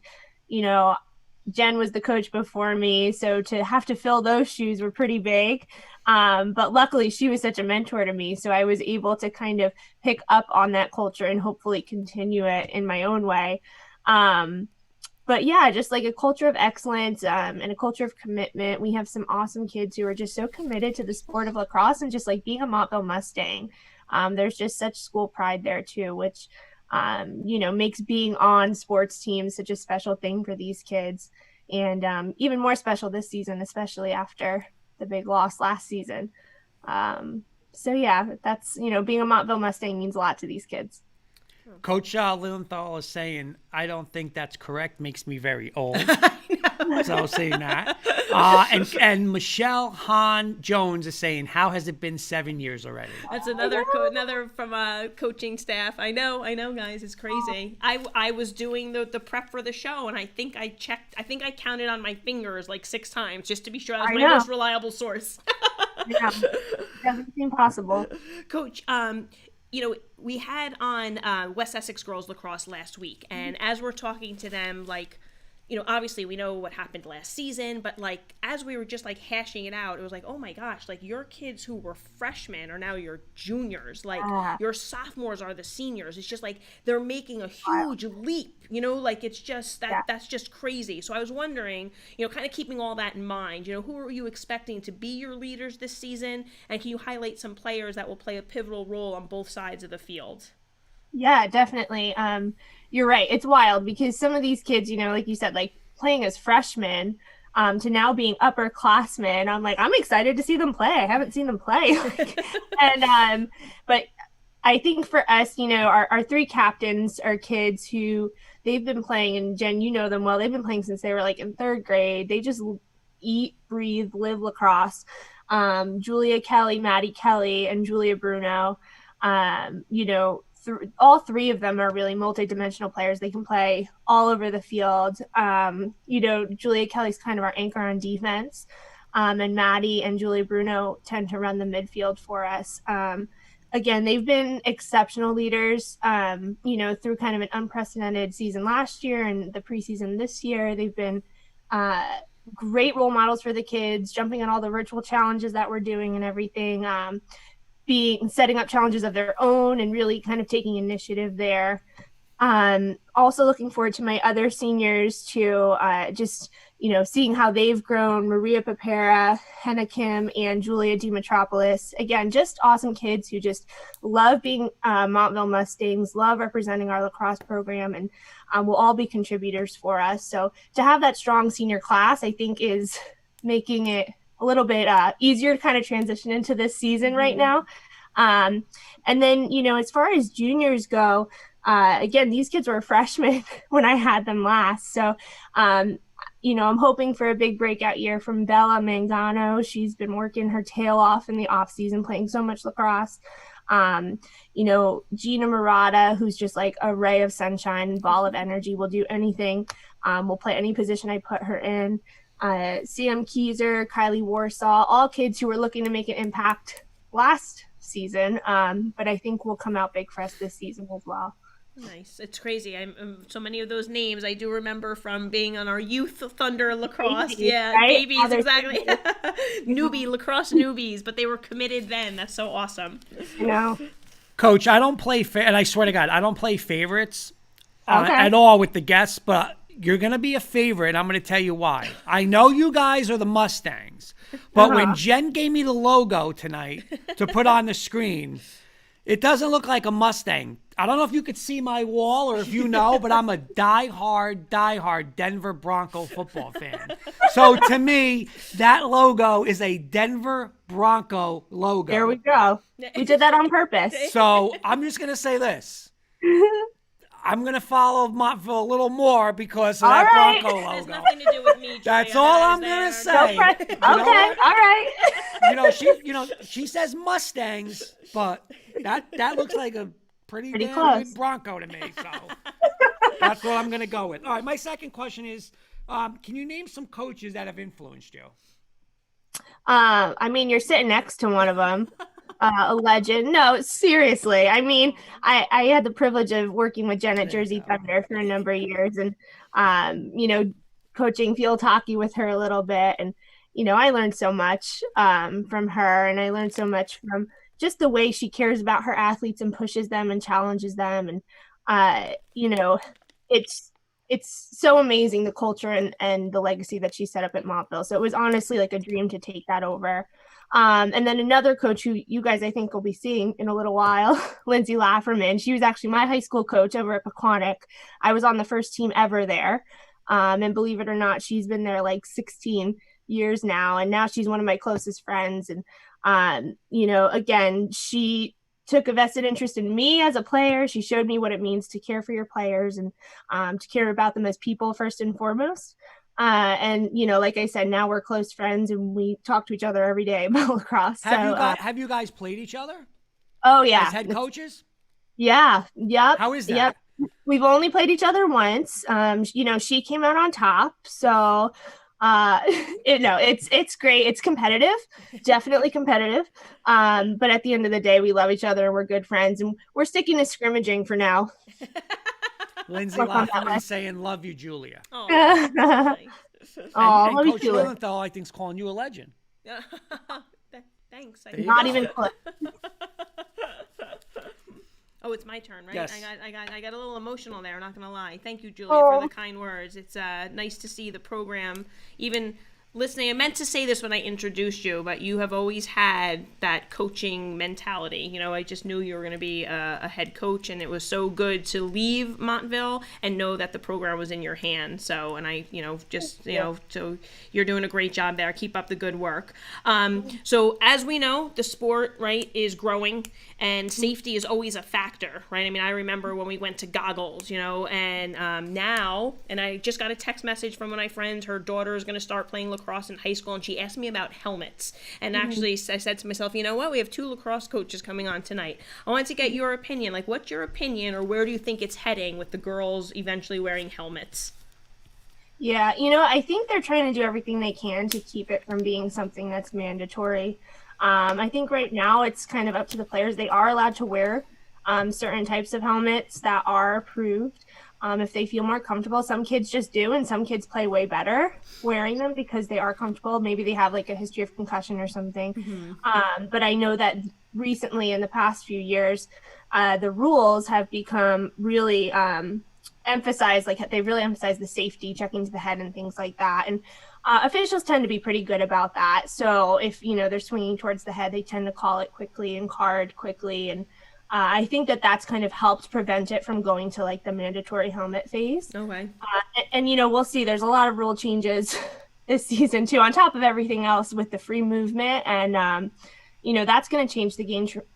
Jen was the coach before me, so to have to fill those shoes were pretty big. But luckily she was such a mentor to me, so I was able to kind of pick up on that culture and hopefully continue it in my own way. But yeah, just like a culture of excellence and a culture of commitment. We have some awesome kids who are just so committed to the sport of lacrosse and just like being a Montville Mustang. There's just such school pride there too, which makes being on sports teams such a special thing for these kids. And even more special this season, especially after the big loss last season. So yeah, that's, being a Montville Mustang means a lot to these kids. Coach Lilienthal is saying, I don't think that's correct. Makes me very old. So I'll say that. And Michelle Hahn Jones is saying, how has it been 7 years already? That's another from coaching staff. I know, guys, it's crazy. I was doing the prep for the show, and I think I counted on my fingers like 6 times just to be sure that was my most reliable source. Yeah, doesn't seem possible. Coach, we had on West Essex Girls Lacrosse last week, and as we're talking to them, like, obviously we know what happened last season, but like as we were just like hashing it out, it was like, oh my gosh, like your kids who were freshmen are now your juniors, like your sophomores are the seniors. It's just like they're making a huge leap, like it's just that's just crazy. So I was wondering, kind of keeping all that in mind, who are you expecting to be your leaders this season, and can you highlight some players that will play a pivotal role on both sides of the field? Yeah, definitely. You're right. It's wild because some of these kids, like you said, like playing as freshmen to now being upperclassmen, I'm excited to see them play. I haven't seen them play. And, but I think for us, our 3 captains are kids who they've been playing, and Jen, you know them well. They've been playing since they were like in 3rd grade. They just eat, breathe, live lacrosse. Julia Kelly, Maddie Kelly, and Julia Bruno, all three of them are really multidimensional players. They can play all over the field. Julia Kelly's kind of our anchor on defense. And Maddie and Julia Bruno tend to run the midfield for us. Again, they've been exceptional leaders, through kind of an unprecedented season last year and the preseason this year. They've been great role models for the kids, jumping on all the virtual challenges that we're doing and everything, setting up challenges of their own and really kind of taking initiative there. Also looking forward to my other seniors to seeing how they've grown. Maria Papera, Henna Kim, and Julia Dimitropoulos. Again, just awesome kids who just love being Montville Mustangs, love representing our lacrosse program, and will all be contributors for us. So to have that strong senior class, I think, is making it a little bit easier to kind of transition into this season right now. And then, as far as juniors go, again, these kids were freshmen when I had them last. So, I'm hoping for a big breakout year from Bella Mangano. She's been working her tail off in the off season, playing so much lacrosse. Gina Murata, who's just like a ray of sunshine, ball of energy, will do anything. Will play any position I put her in. Sam Keyser, Kylie Warsaw, all kids who were looking to make an impact last season, but I think will come out big for us this season as well. Nice. It's crazy. So many of those names I do remember from being on our youth Thunder lacrosse. Babies, yeah, right? babies, exactly. Lacrosse newbies, but they were committed then. That's so awesome. Coach, I don't play, and I swear to God, I don't play favorites at all with the guests, but you're going to be a favorite, and I'm going to tell you why. I know you guys are the Mustangs, but when Jen gave me the logo tonight to put on the screen, it doesn't look like a Mustang. I don't know if you could see my wall or if you know, but I'm a diehard Denver Bronco football fan. So to me, that logo is a Denver Bronco logo. There we go. We did that on purpose. So I'm just going to say this. I'm going to follow Montville a little more because of that Bronco logo. It has nothing to do with me, Julia. That's all I'm going to say. Okay, all right. She says Mustangs, but that looks like a pretty damn close. good Bronco to me. So that's what I'm going to go with. All right, my second question is, can you name some coaches that have influenced you? You're sitting next to one of them. A legend. No, seriously. I had the privilege of working with Jen at Jersey Thunder for a number of years and, coaching field hockey with her a little bit. And, I learned so much from her, and I learned so much from just the way she cares about her athletes and pushes them and challenges them. And, it's so amazing, the culture and the legacy that she set up at Montville. So it was honestly like a dream to take that over. And then another coach who you guys, I think, will be seeing in a little while, Lindsay Lafferman. She was actually my high school coach over at Pequannock. I was on the first team ever there. And believe it or not, she's been there like 16 years now. And now she's one of my closest friends. And, again, she took a vested interest in me as a player. She showed me what it means to care for your players and to care about them as people first and foremost. Like I said, now we're close friends and we talk to each other every day about lacrosse. Have you guys played each other? Oh, yeah. As head coaches? Yeah. Yep. How is that? Yep. We've only played each other once. She came out on top. So, it's great. It's competitive, definitely competitive. But at the end of the day, we love each other and we're good friends, and we're sticking to scrimmaging for now. Lindsay Lafferman saying, "Love you, Julia." Oh, nice. And Coach Lilienthal, I think, is calling you a legend. Thanks. Not even close. Oh, it's my turn, right? Yes. I got a little emotional there, not gonna lie. Thank you, Julia, for the kind words. It's nice to see the program even listening. I meant to say this when I introduced you, but you have always had that coaching mentality. I just knew you were going to be a head coach, and it was so good to leave Montville and know that the program was in your hands. So, and so you're doing a great job there. Keep up the good work. So as we know, the sport, right, is growing, and safety is always a factor, right? I remember when we went to goggles, and now, and I just got a text message from one of my friends, her daughter is going to start playing lacrosse lacrosse in high school, and she asked me about helmets. And actually, I said to myself, you know what? We have 2 lacrosse coaches coming on tonight. I wanted to get your opinion. Like, what's your opinion, or where do you think it's heading with the girls eventually wearing helmets? Yeah, I think they're trying to do everything they can to keep it from being something that's mandatory. I think right now it's kind of up to the players. They are allowed to wear certain types of helmets that are approved if they feel more comfortable. Some kids just do, and some kids play way better wearing them because they are comfortable. Maybe they have like a history of concussion or something. But I know that recently, in the past few years, the rules have become really emphasize, like they really emphasize the safety, checking to the head and things like that. And officials tend to be pretty good about that. So if they're swinging towards the head, they tend to call it quickly and card quickly. And I think that that's kind of helped prevent it from going to like the mandatory helmet phase. Okay. And we'll see. There's a lot of rule changes this season too, on top of everything else with the free movement, and that's going to change the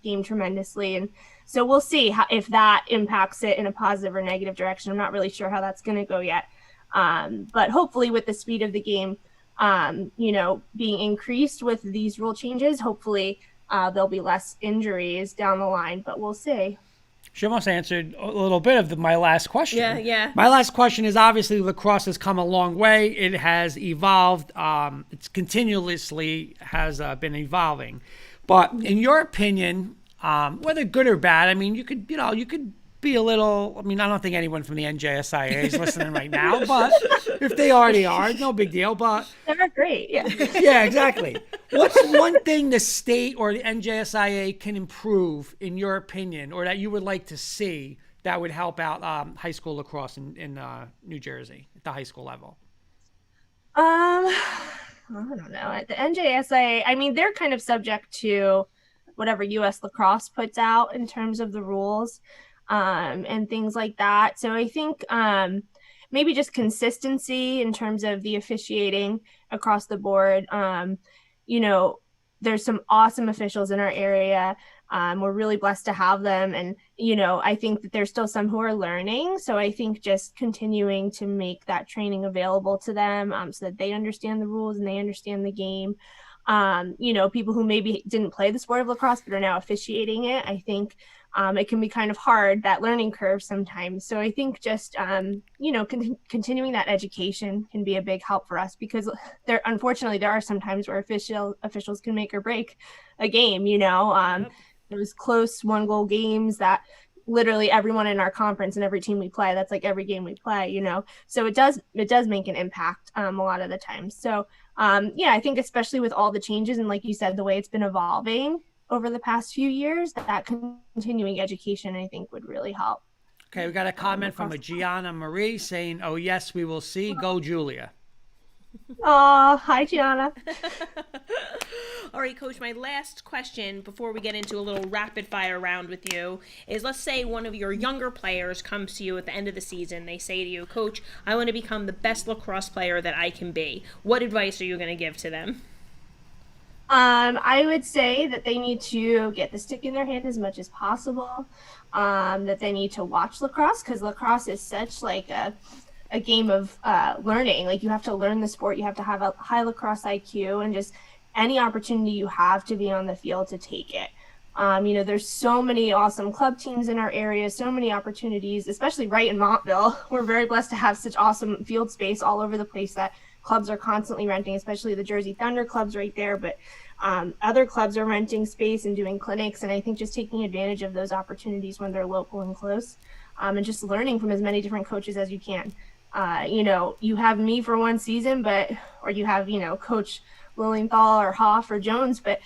game tremendously. And so we'll see if that impacts it in a positive or negative direction. I'm not really sure how that's going to go yet. But hopefully with the speed of the game, being increased with these rule changes, hopefully there'll be less injuries down the line, but we'll see. She almost answered a little bit of my last question. Yeah. My last question is, obviously lacrosse has come a long way. It has evolved. It's continuously has been evolving. But in your opinion, whether good or bad, I mean, you could be a little, I don't think anyone from the NJSIA is listening right now, but if they are, they are. No big deal, but. They're great, yeah. Yeah, exactly. What's one thing the state or the NJSIA can improve, in your opinion, or that you would like to see that would help out high school lacrosse in New Jersey at the high school level? I don't know. At the NJSIA, they're kind of subject to whatever U.S. Lacrosse puts out in terms of the rules and things like that. So I think maybe just consistency in terms of the officiating across the board. There's some awesome officials in our area. We're really blessed to have them. And, I think that there's still some who are learning. So I think just continuing to make that training available to them so that they understand the rules and they understand the game. People who maybe didn't play the sport of lacrosse but are now officiating it, I think it can be kind of hard, that learning curve sometimes. So I think just, continuing that education can be a big help for us, because unfortunately, there are some times where officials can make or break a game, Those close 1-goal games that literally everyone in our conference and every team we play, that's like every game we play, So it does make an impact a lot of the time. So I think especially with all the changes and, like you said, the way it's been evolving over the past few years, that continuing education, I think, would really help. Okay, we got a comment from a Gianna Marie saying, "Oh yes, we will see. Go Julia." Oh, hi Gianna. All right, Coach, my last question before we get into a little rapid fire round with you is, let's say one of your younger players comes to you at the end of the season. They say to you, Coach, I want to become the best lacrosse player that I can be. What advice are you going to give to them? I would say that they need to get the stick in their hand as much as possible, that they need to watch lacrosse, because lacrosse is such like a game of learning. Like, you have to learn the sport, you have to have a high lacrosse IQ, and just any opportunity you have to be on the field, to take it. There's so many awesome club teams in our area, so many opportunities, especially right in Montville. We're very blessed to have such awesome field space all over the place that clubs are constantly renting, especially the Jersey Thunder clubs right there. But other clubs are renting space and doing clinics. And I think just taking advantage of those opportunities when they're local and close, and just learning from as many different coaches as you can. You have me for one season, or you have, Coach Lilienthal or Hoff or Jones, but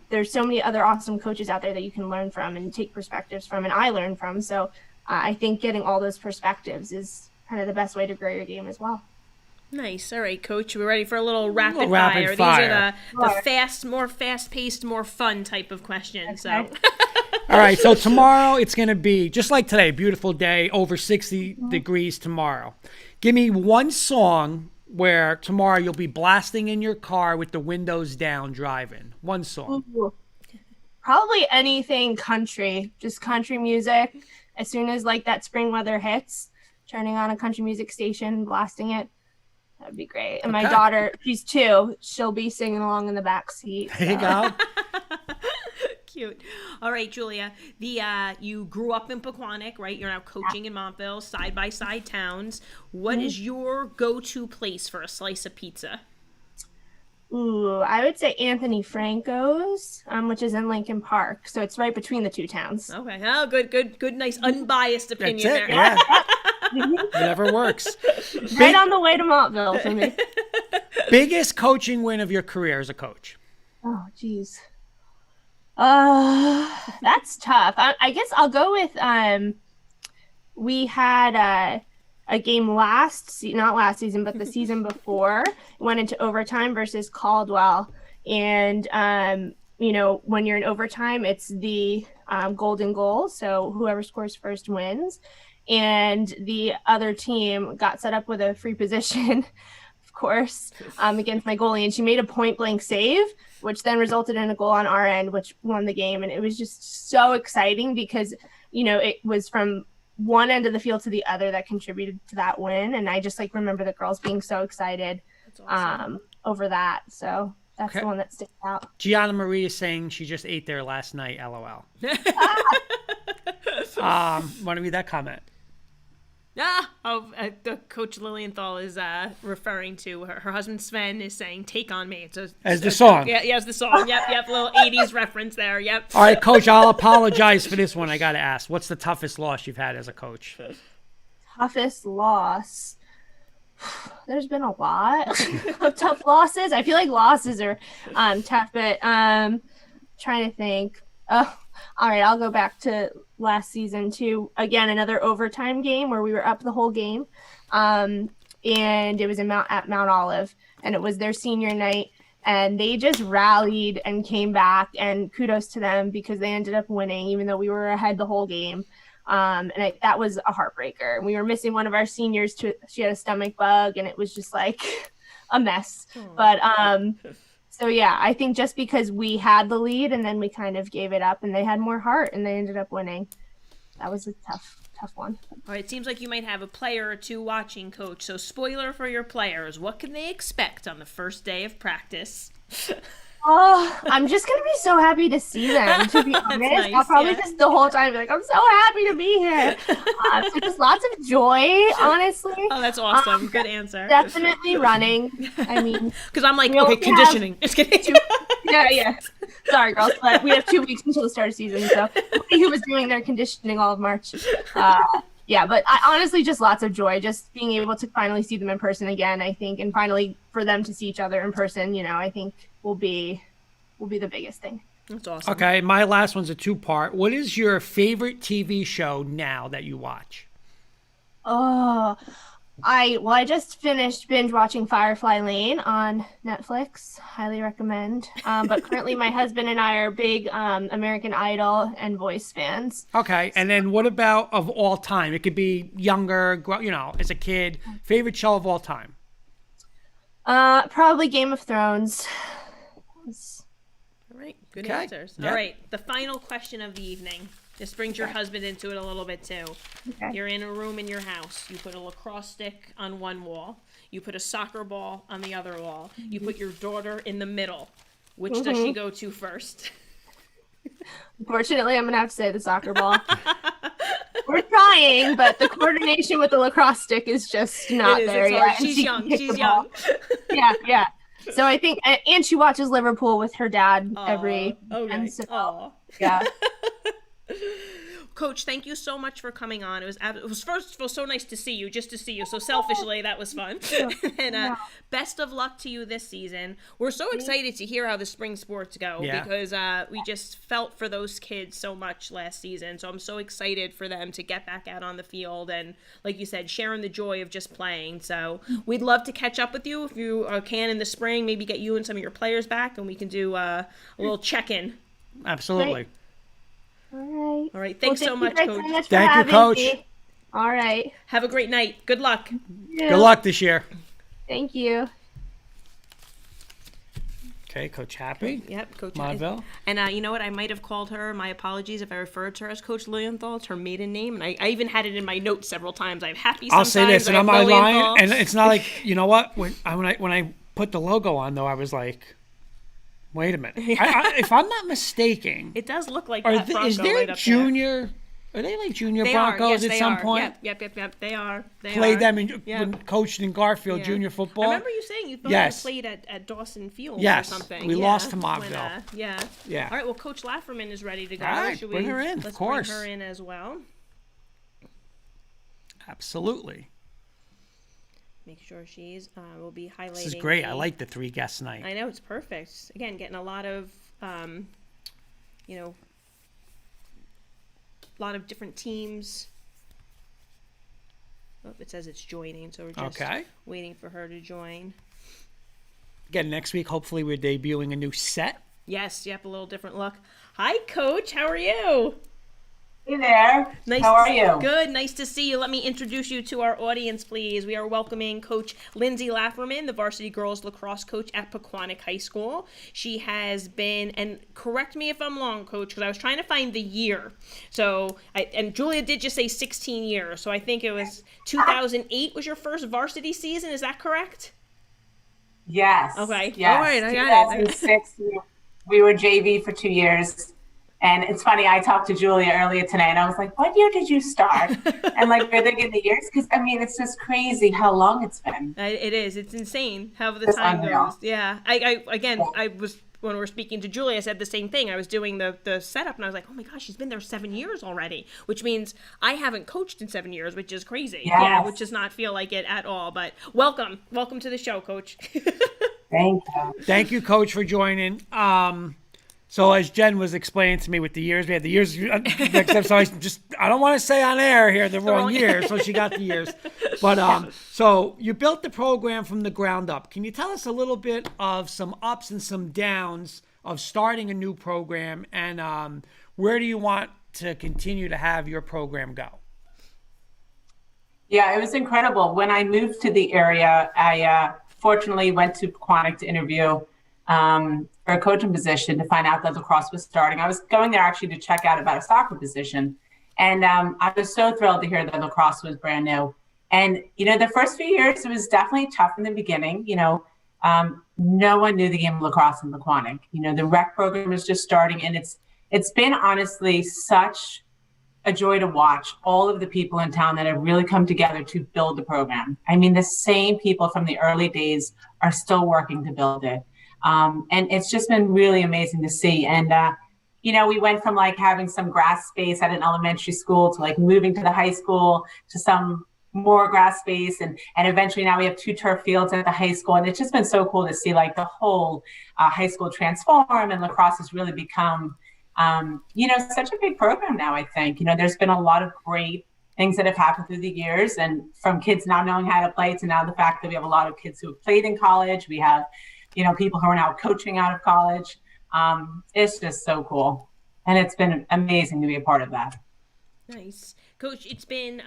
there's so many other awesome coaches out there that you can learn from and take perspectives from, and I learn from. So I think getting all those perspectives is kind of the best way to grow your game as well. Nice. All right, Coach, we're ready for a little rapid fire. These are the more fast-paced, more fun type of questions. Okay. So. All right, so tomorrow it's going to be, just like today, beautiful day, over 60 degrees tomorrow. Give me one song where tomorrow you'll be blasting in your car with the windows down driving. One song. Ooh. Probably anything country, just country music. As soon as like that spring weather hits, turning on a country music station, blasting it. That'd be great. And my daughter, she's 2. She'll be singing along in the back seat. There you go. Cute. All right, Julia. You grew up in Pequannock, right? You're now coaching in Montville, side-by-side towns. What is your go-to place for a slice of pizza? Ooh, I would say Anthony Franco's, which is in Lincoln Park. So it's right between the 2 towns. Okay. Oh, good, nice, unbiased opinion That's it, there. yeah. Whatever works. Right on the way to Montville for me. Biggest coaching win of your career as a coach? Oh, geez. That's tough. I guess I'll go with, we had a game not last season, but the season before, went into overtime versus Caldwell. And, when you're in overtime, it's the golden goal. So whoever scores first wins. And the other team got set up with a free position, of course, against my goalie. And she made a point blank save, which then resulted in a goal on our end, which won the game. And it was just so exciting because, it was from one end of the field to the other that contributed to that win. And I just remember the girls being so excited over that. So that's the one that sticks out. Gianna Marie is saying she just ate there last night. LOL. Want to read that comment? Coach Lilienthal is referring to her husband Sven is saying "Take on Me." As the song. Yeah, as the song. Yep. Little '80s reference there. Yep. All right, Coach. I'll apologize for this one. I got to ask, what's the toughest loss you've had as a coach? Toughest loss. There's been a lot of tough losses. I feel like losses are tough, but trying to think. All right, I'll go back to last season too. Again, another overtime game where we were up the whole game, and it was at Mount Olive, and it was their senior night, and they just rallied and came back. And kudos to them because they ended up winning, even though we were ahead the whole game. That was a heartbreaker. We were missing one of our seniors. She had a stomach bug, and it was just like a mess. But so yeah, I think just because we had the lead and then we kind of gave it up, and they had more heart and they ended up winning. That was a tough one. All right, it seems like you might have a player or two watching, Coach. So spoiler for your players, what can they expect on the first day of practice? Oh, I'm just going to be so happy to see them, to be honest. Nice, I'll probably just the whole time be like, I'm so happy to be here. So just lots of joy, honestly. Oh, that's awesome. Good answer. Definitely running. I mean. Because I'm like, okay, conditioning. Just kidding. Yeah. Sorry, girls, but we have 2 weeks until the start of season, so we'll see who was doing their conditioning all of March. Yeah, but honestly, just lots of joy, just being able to finally see them in person again, I think, and finally for them to see each other in person, I think will be the biggest thing. That's awesome. Okay, my last one's a 2-part. What is your favorite TV show now that you watch? Oh, I just finished binge watching Firefly Lane on Netflix. Highly recommend. But currently my husband and I are big American Idol and Voice fans. Okay, and then what about of all time? It could be younger, as a kid. Favorite show of all time? Probably Game of Thrones. All right, good Okay. answers. Yep. All right, the final question of the evening. This brings your husband into it a little bit too. Okay. You're in a room in your house. You put a lacrosse stick on one wall. You put a soccer ball on the other wall. You put your daughter in the middle. Which does she go to first? Unfortunately, I'm going to have to say the soccer ball. We're trying, but the coordination with the lacrosse stick is just not there yet. She's young. She's young. Yeah. So I think, and she watches Liverpool with her dad every weekend. So, yeah. Coach, thank you so much for coming on. It was first of all so nice to see you, just to see you. So selfishly, that was fun. And best of luck to you this season. We're so excited to hear how the spring sports go because we just felt for those kids so much last season. So I'm so excited for them to get back out on the field and, like you said, sharing the joy of just playing. So we'd love to catch up with you if you can in the spring. Maybe get you and some of your players back, and we can do a little check-in. Absolutely. Great. All right. Thanks so much, Coach. Thank you, Coach. Me. All right. Have a great night. Good luck. Yeah. Good luck this year. Thank you. Okay, Coach Happe. Yep, Coach Montville. And you know what? I might have called her. My apologies if I referred to her as Coach Lilienthal. It's her maiden name, and I even had it in my notes several times. I have Happy. I'll say this, and I'm not lying. Lilienthal. And it's not like, you know what? When I put the logo on, though, I was like, wait a minute. If I'm not mistaken, it does look like that. Is there junior? Are they like junior Broncos at some point? Yep. They are. Played them when coached in Garfield junior football. I remember you saying you thought you played at Dawson Field or something. We lost to Montville. Yeah. All right. Well, Coach Lafferman is ready to go. All right, bring her in. Let's of course. Bring her in as well. Absolutely. Make sure she's. We'll be highlighting. This is great. I like the 3 guest night. I know, it's perfect. Again, getting a lot of, different teams. Oh, it says it's joining, so we're just waiting for her to join. Again, next week, hopefully, we're debuting a new set. Yes, a little different look. Hi, Coach. How are you? Hey there. How are you? Good. Nice to see you. Let me introduce you to our audience, please. We are welcoming Coach Lindsay Lafferman, the varsity girls lacrosse coach at Pequannock High School. She has been, and correct me if I'm wrong, Coach, because I was trying to find the year. So, and Julia did just say 16 years. So I think it was 2008 was your first varsity season. Is that correct? Yes. Okay. Yes. All right. I got it. 2006. We were JV for 2 years. And it's funny, I talked to Julia earlier today, and I was like, what year did you start? And like, we're thinking the years, because I mean, it's just crazy how long it's been. It is. It's insane how the time goes. Yeah. I was, when we were speaking to Julia, I said the same thing. I was doing the setup, and I was like, oh my gosh, she's been there 7 years already, which means I haven't coached in 7 years, which is crazy. Yes. Yeah, which does not feel like it at all. But welcome to the show, Coach. Thank you. Thank you, Coach, for joining. So as Jen was explaining to me with the years, we had the years, except so I don't want to say on air here the wrong year, so she got the years. But so you built the program from the ground up. Can you tell us a little bit of some ups and some downs of starting a new program, and where do you want to continue to have your program go? Yeah, it was incredible. When I moved to the area, I fortunately went to Pequannock to interview for a coaching position to find out that lacrosse was starting. I was going there actually to check out about a soccer position. And I was so thrilled to hear that lacrosse was brand new. And, the first few years, it was definitely tough in the beginning. No one knew the game of lacrosse in Pequannock. The rec program was just starting, and it's been honestly such a joy to watch all of the people in town that have really come together to build the program. I mean, the same people from the early days are still working to build it. And it's just been really amazing to see. And, we went from like having some grass space at an elementary school to like moving to the high school to some more grass space. And eventually now we have 2 turf fields at the high school. And it's just been so cool to see like the whole high school transform, and lacrosse has really become, such a big program now, I think. There's been a lot of great things that have happened through the years, and from kids not knowing how to play to now the fact that we have a lot of kids who have played in college. We have people who are now coaching out of college. It's just so cool. And it's been amazing to be a part of that. Nice. Coach, it's been,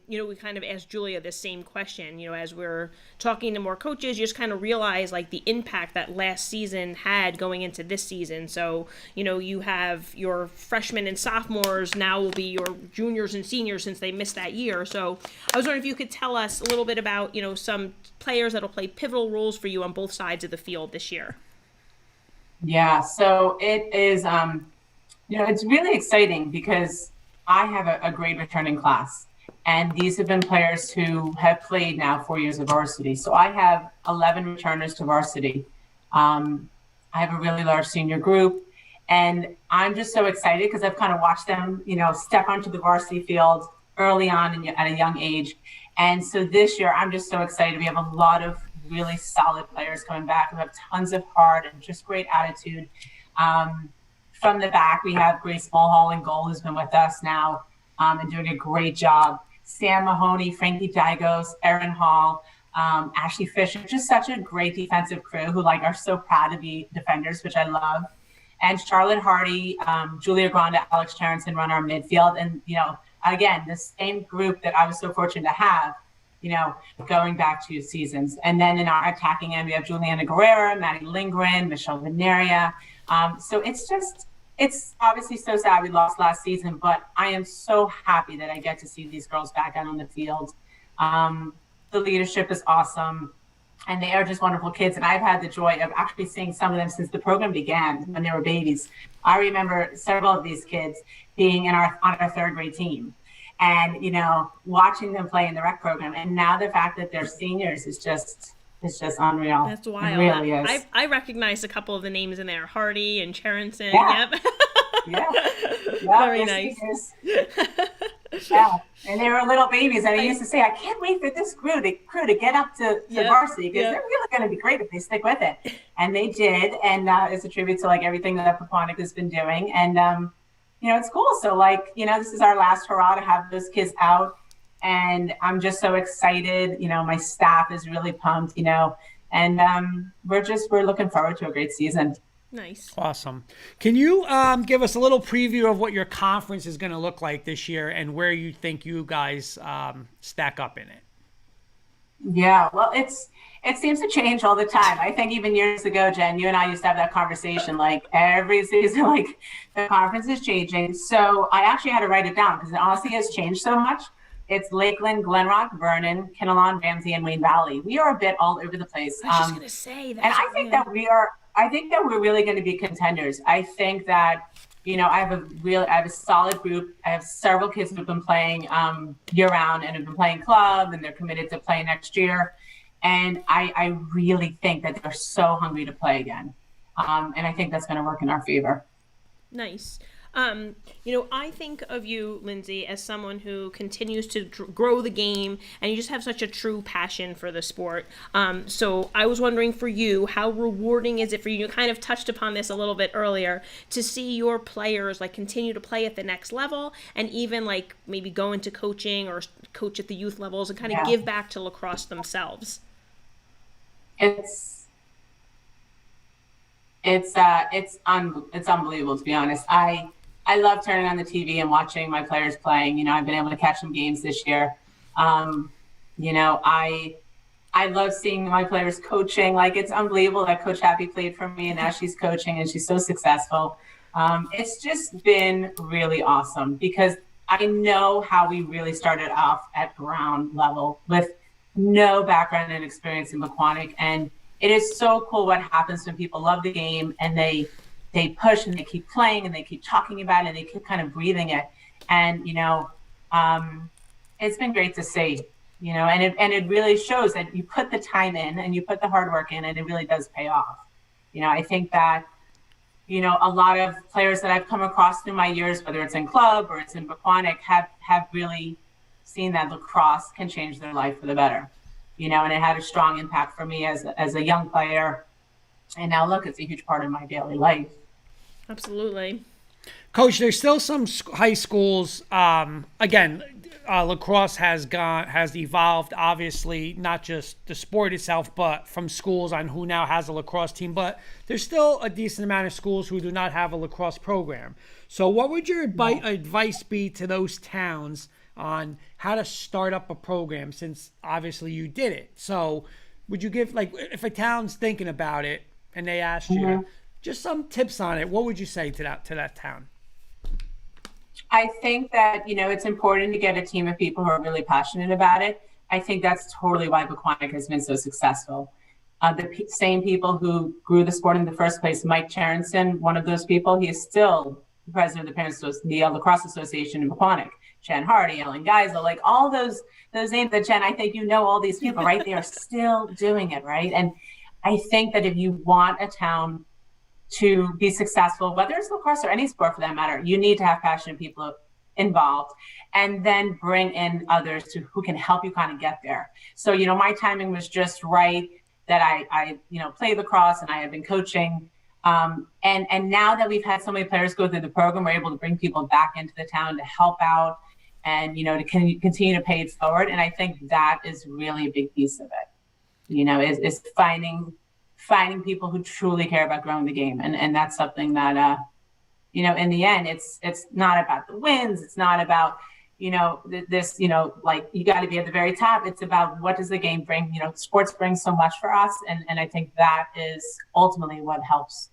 we kind of asked Julia the same question, as we're talking to more coaches, you just kind of realize like the impact that last season had going into this season. So, you have your freshmen and sophomores now will be your juniors and seniors since they missed that year. So I was wondering if you could tell us a little bit about, some players that'll play pivotal roles for you on both sides of the field this year. Yeah, so it is, it's really exciting because I have a great returning class, and these have been players who have played now 4 years of varsity. So I have 11 returners to varsity. I have a really large senior group, and I'm just so excited because I've kind of watched them, step onto the varsity field early on at a young age. And so this year, I'm just so excited. We have a lot of really solid players coming back who have tons of heart and just great attitude. From the back, we have Grace Mulhall in goal, who's been with us now and doing a great job. Sam Mahoney, Frankie Dygos, Erin Hall, Ashley Fisher, just such a great defensive crew who are so proud to be defenders, which I love. And Charlotte Hardy, Julia Granda, Alex Terrenson run our midfield. And, again, the same group that I was so fortunate to have, going back 2 seasons. And then in our attacking end, we have Juliana Guerrera, Maddie Lindgren, Michelle Veneria. So it's obviously so sad we lost last season, but I am so happy that I get to see these girls back out on the field. The leadership is awesome, and they are just wonderful kids. And I've had the joy of actually seeing some of them since the program began when they were babies. I remember several of these kids being on our 3rd grade team, and watching them play in the rec program. And now the fact that they're seniors is just unreal. That's wild. It really is. I recognize a couple of the names in there, Hardy and Cherenson. Yeah. Yep. Yeah. Very nice. Yeah, and they were little babies, and I used to say, I can't wait for this crew to get up to varsity, because they're really going to be great if they stick with it. And they did, and it's a tribute to everything that Pequannock has been doing. And it's cool. So this is our last hurrah to have those kids out, and I'm just so excited. My staff is really pumped. And we're looking forward to a great season. Nice. Awesome. Can you give us a little preview of what your conference is going to look like this year and where you think you guys stack up in it? Yeah, well, it seems to change all the time. I think even years ago, Jen, you and I used to have that conversation every season, the conference is changing. So I actually had to write it down because it honestly has changed so much. It's Lakeland, Glenrock, Vernon, Kinnelon, Ramsey, and Wayne Valley. We are a bit all over the place. I was just going to say that. And I think that we're really going to be contenders. I think that, I have a solid group. I have several kids who've been playing year round and have been playing club, and they're committed to play next year. And I really think that they're so hungry to play again. And I think that's going to work in our favor. Nice. I think of you, Lindsay, as someone who continues to grow the game, and you just have such a true passion for the sport. So I was wondering for you, how rewarding is it for you? You kind of touched upon this a little bit earlier, to see your players continue to play at the next level, and even maybe go into coaching or coach at the youth levels and kind of give back to lacrosse themselves. It's unbelievable, to be honest. I love turning on the TV and watching my players playing. I've been able to catch some games this year. I love seeing my players coaching. It's unbelievable that Coach Happe played for me, and now she's coaching and she's so successful. It's just been really awesome because I know how we really started off at ground level with no background and experience in Pequannock. And it is so cool what happens when people love the game and they push and they keep playing and they keep talking about it and they keep kind of breathing it. And, it's been great to see, and it really shows that you put the time in and you put the hard work in, and it really does pay off. I think that, a lot of players that I've come across through my years, whether it's in club or it's in Pequannock, have really seen that lacrosse can change their life for the better, and it had a strong impact for me as a young player. And now look, it's a huge part of my daily life. Absolutely. Coach, there's still some high schools. Lacrosse has evolved, obviously, not just the sport itself, but from schools on who now has a lacrosse team. But there's still a decent amount of schools who do not have a lacrosse program. So what would your advice be to those towns on how to start up a program, since obviously you did it? So would you give, if a town's thinking about it and they asked you, just some tips on it, what would you say to that town? I think that, it's important to get a team of people who are really passionate about it. I think that's totally why Pequannock has been so successful. The same people who grew the sport in the first place, Mike Cherenson, one of those people, he is still the president of the Lacrosse Association in Pequannock. Jen Hardy, Ellen Geisel, all those names that, Jen, I think all these people, right? They are still doing it, right? And I think that if you want a town to be successful, whether it's lacrosse or any sport for that matter, you need to have passionate people involved, and then bring in others who can help you kind of get there. So, my timing was just right, that I played lacrosse and I had been coaching. And now that we've had so many players go through the program, we're able to bring people back into the town to help out and, to continue to pay it forward. And I think that is really a big piece of it, is finding people who truly care about growing the game. And that's something that, in the end, it's not about the wins. It's not about, this, like you got to be at the very top. It's about what does the game bring? Sports brings so much for us. And I think that is ultimately what helps,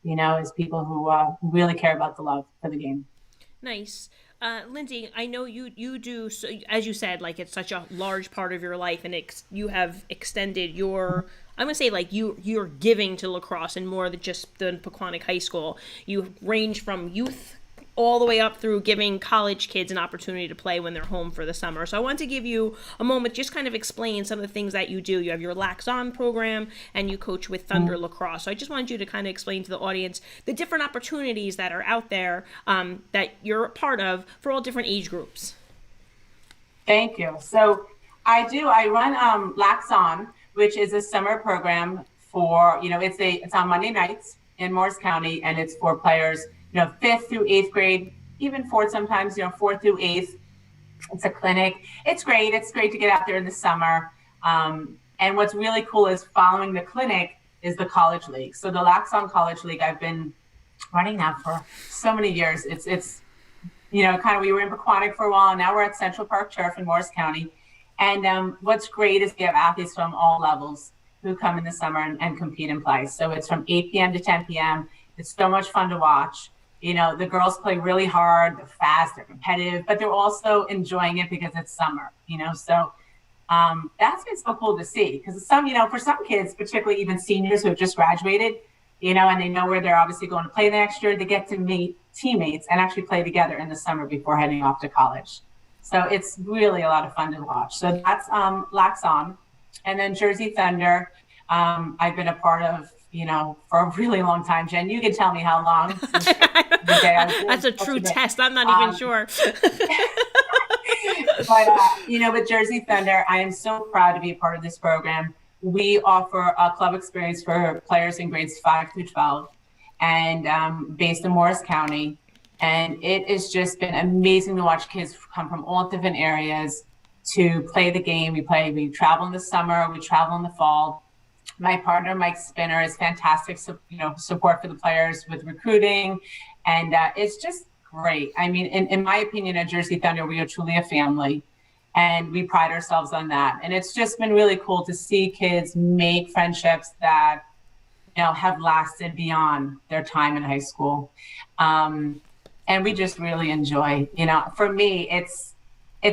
is people who really care about the love for the game. Nice. Lindsay, I know you do, so, as you said, like it's such a large part of your life, and you have extended your, I'm going to say like you're giving to lacrosse and more than just the Pequannock High School. You range from youth all the way up through giving college kids an opportunity to play when they're home for the summer. So I want to give you a moment, just kind of explain some of the things that you do. You have your Lax On program and you coach with Thunder Lacrosse. So I just wanted you to kind of explain to the audience the different opportunities that are out there that you're a part of for all different age groups. Thank you. So I run Lax On, which is a summer program for, it's on Monday nights in Morris County, and it's for players 5th through 8th grade, even 4th sometimes, 4th through 8th. It's a clinic. It's great. It's great to get out there in the summer. And what's really cool is following the clinic is the college league. So the Lax On College League, I've been running now for so many years. It's we were in Pequannock for a while. Now we're at Central Park Turf in Morris County. And what's great is we have athletes from all levels who come in the summer and compete and play. So it's from 8 p.m. to 10 p.m. It's so much fun to watch. The girls play really hard, they're fast, they're competitive, but they're also enjoying it because it's summer, so that's been so cool to see, because for some kids, particularly even seniors who have just graduated, and they know where they're obviously going to play the next year, they get to meet teammates and actually play together in the summer before heading off to college. So it's really a lot of fun to watch. So that's Lax On. And then Jersey Thunder, I've been a part of, for a really long time. Jen, you can tell me how long. That's a true test. I'm not even sure. But, with Jersey Thunder, I am so proud to be a part of this program. We offer a club experience for players in grades 5 through 12 and based in Morris County. And it has just been amazing to watch kids come from all different areas to play the game. We travel in the summer, we travel in the fall. My partner, Mike Spinner, is fantastic, support for the players with recruiting. And it's just great. I mean, in my opinion, at Jersey Thunder, we are truly a family, and we pride ourselves on that. And it's just been really cool to see kids make friendships that, have lasted beyond their time in high school. And we just really enjoy, for me, it's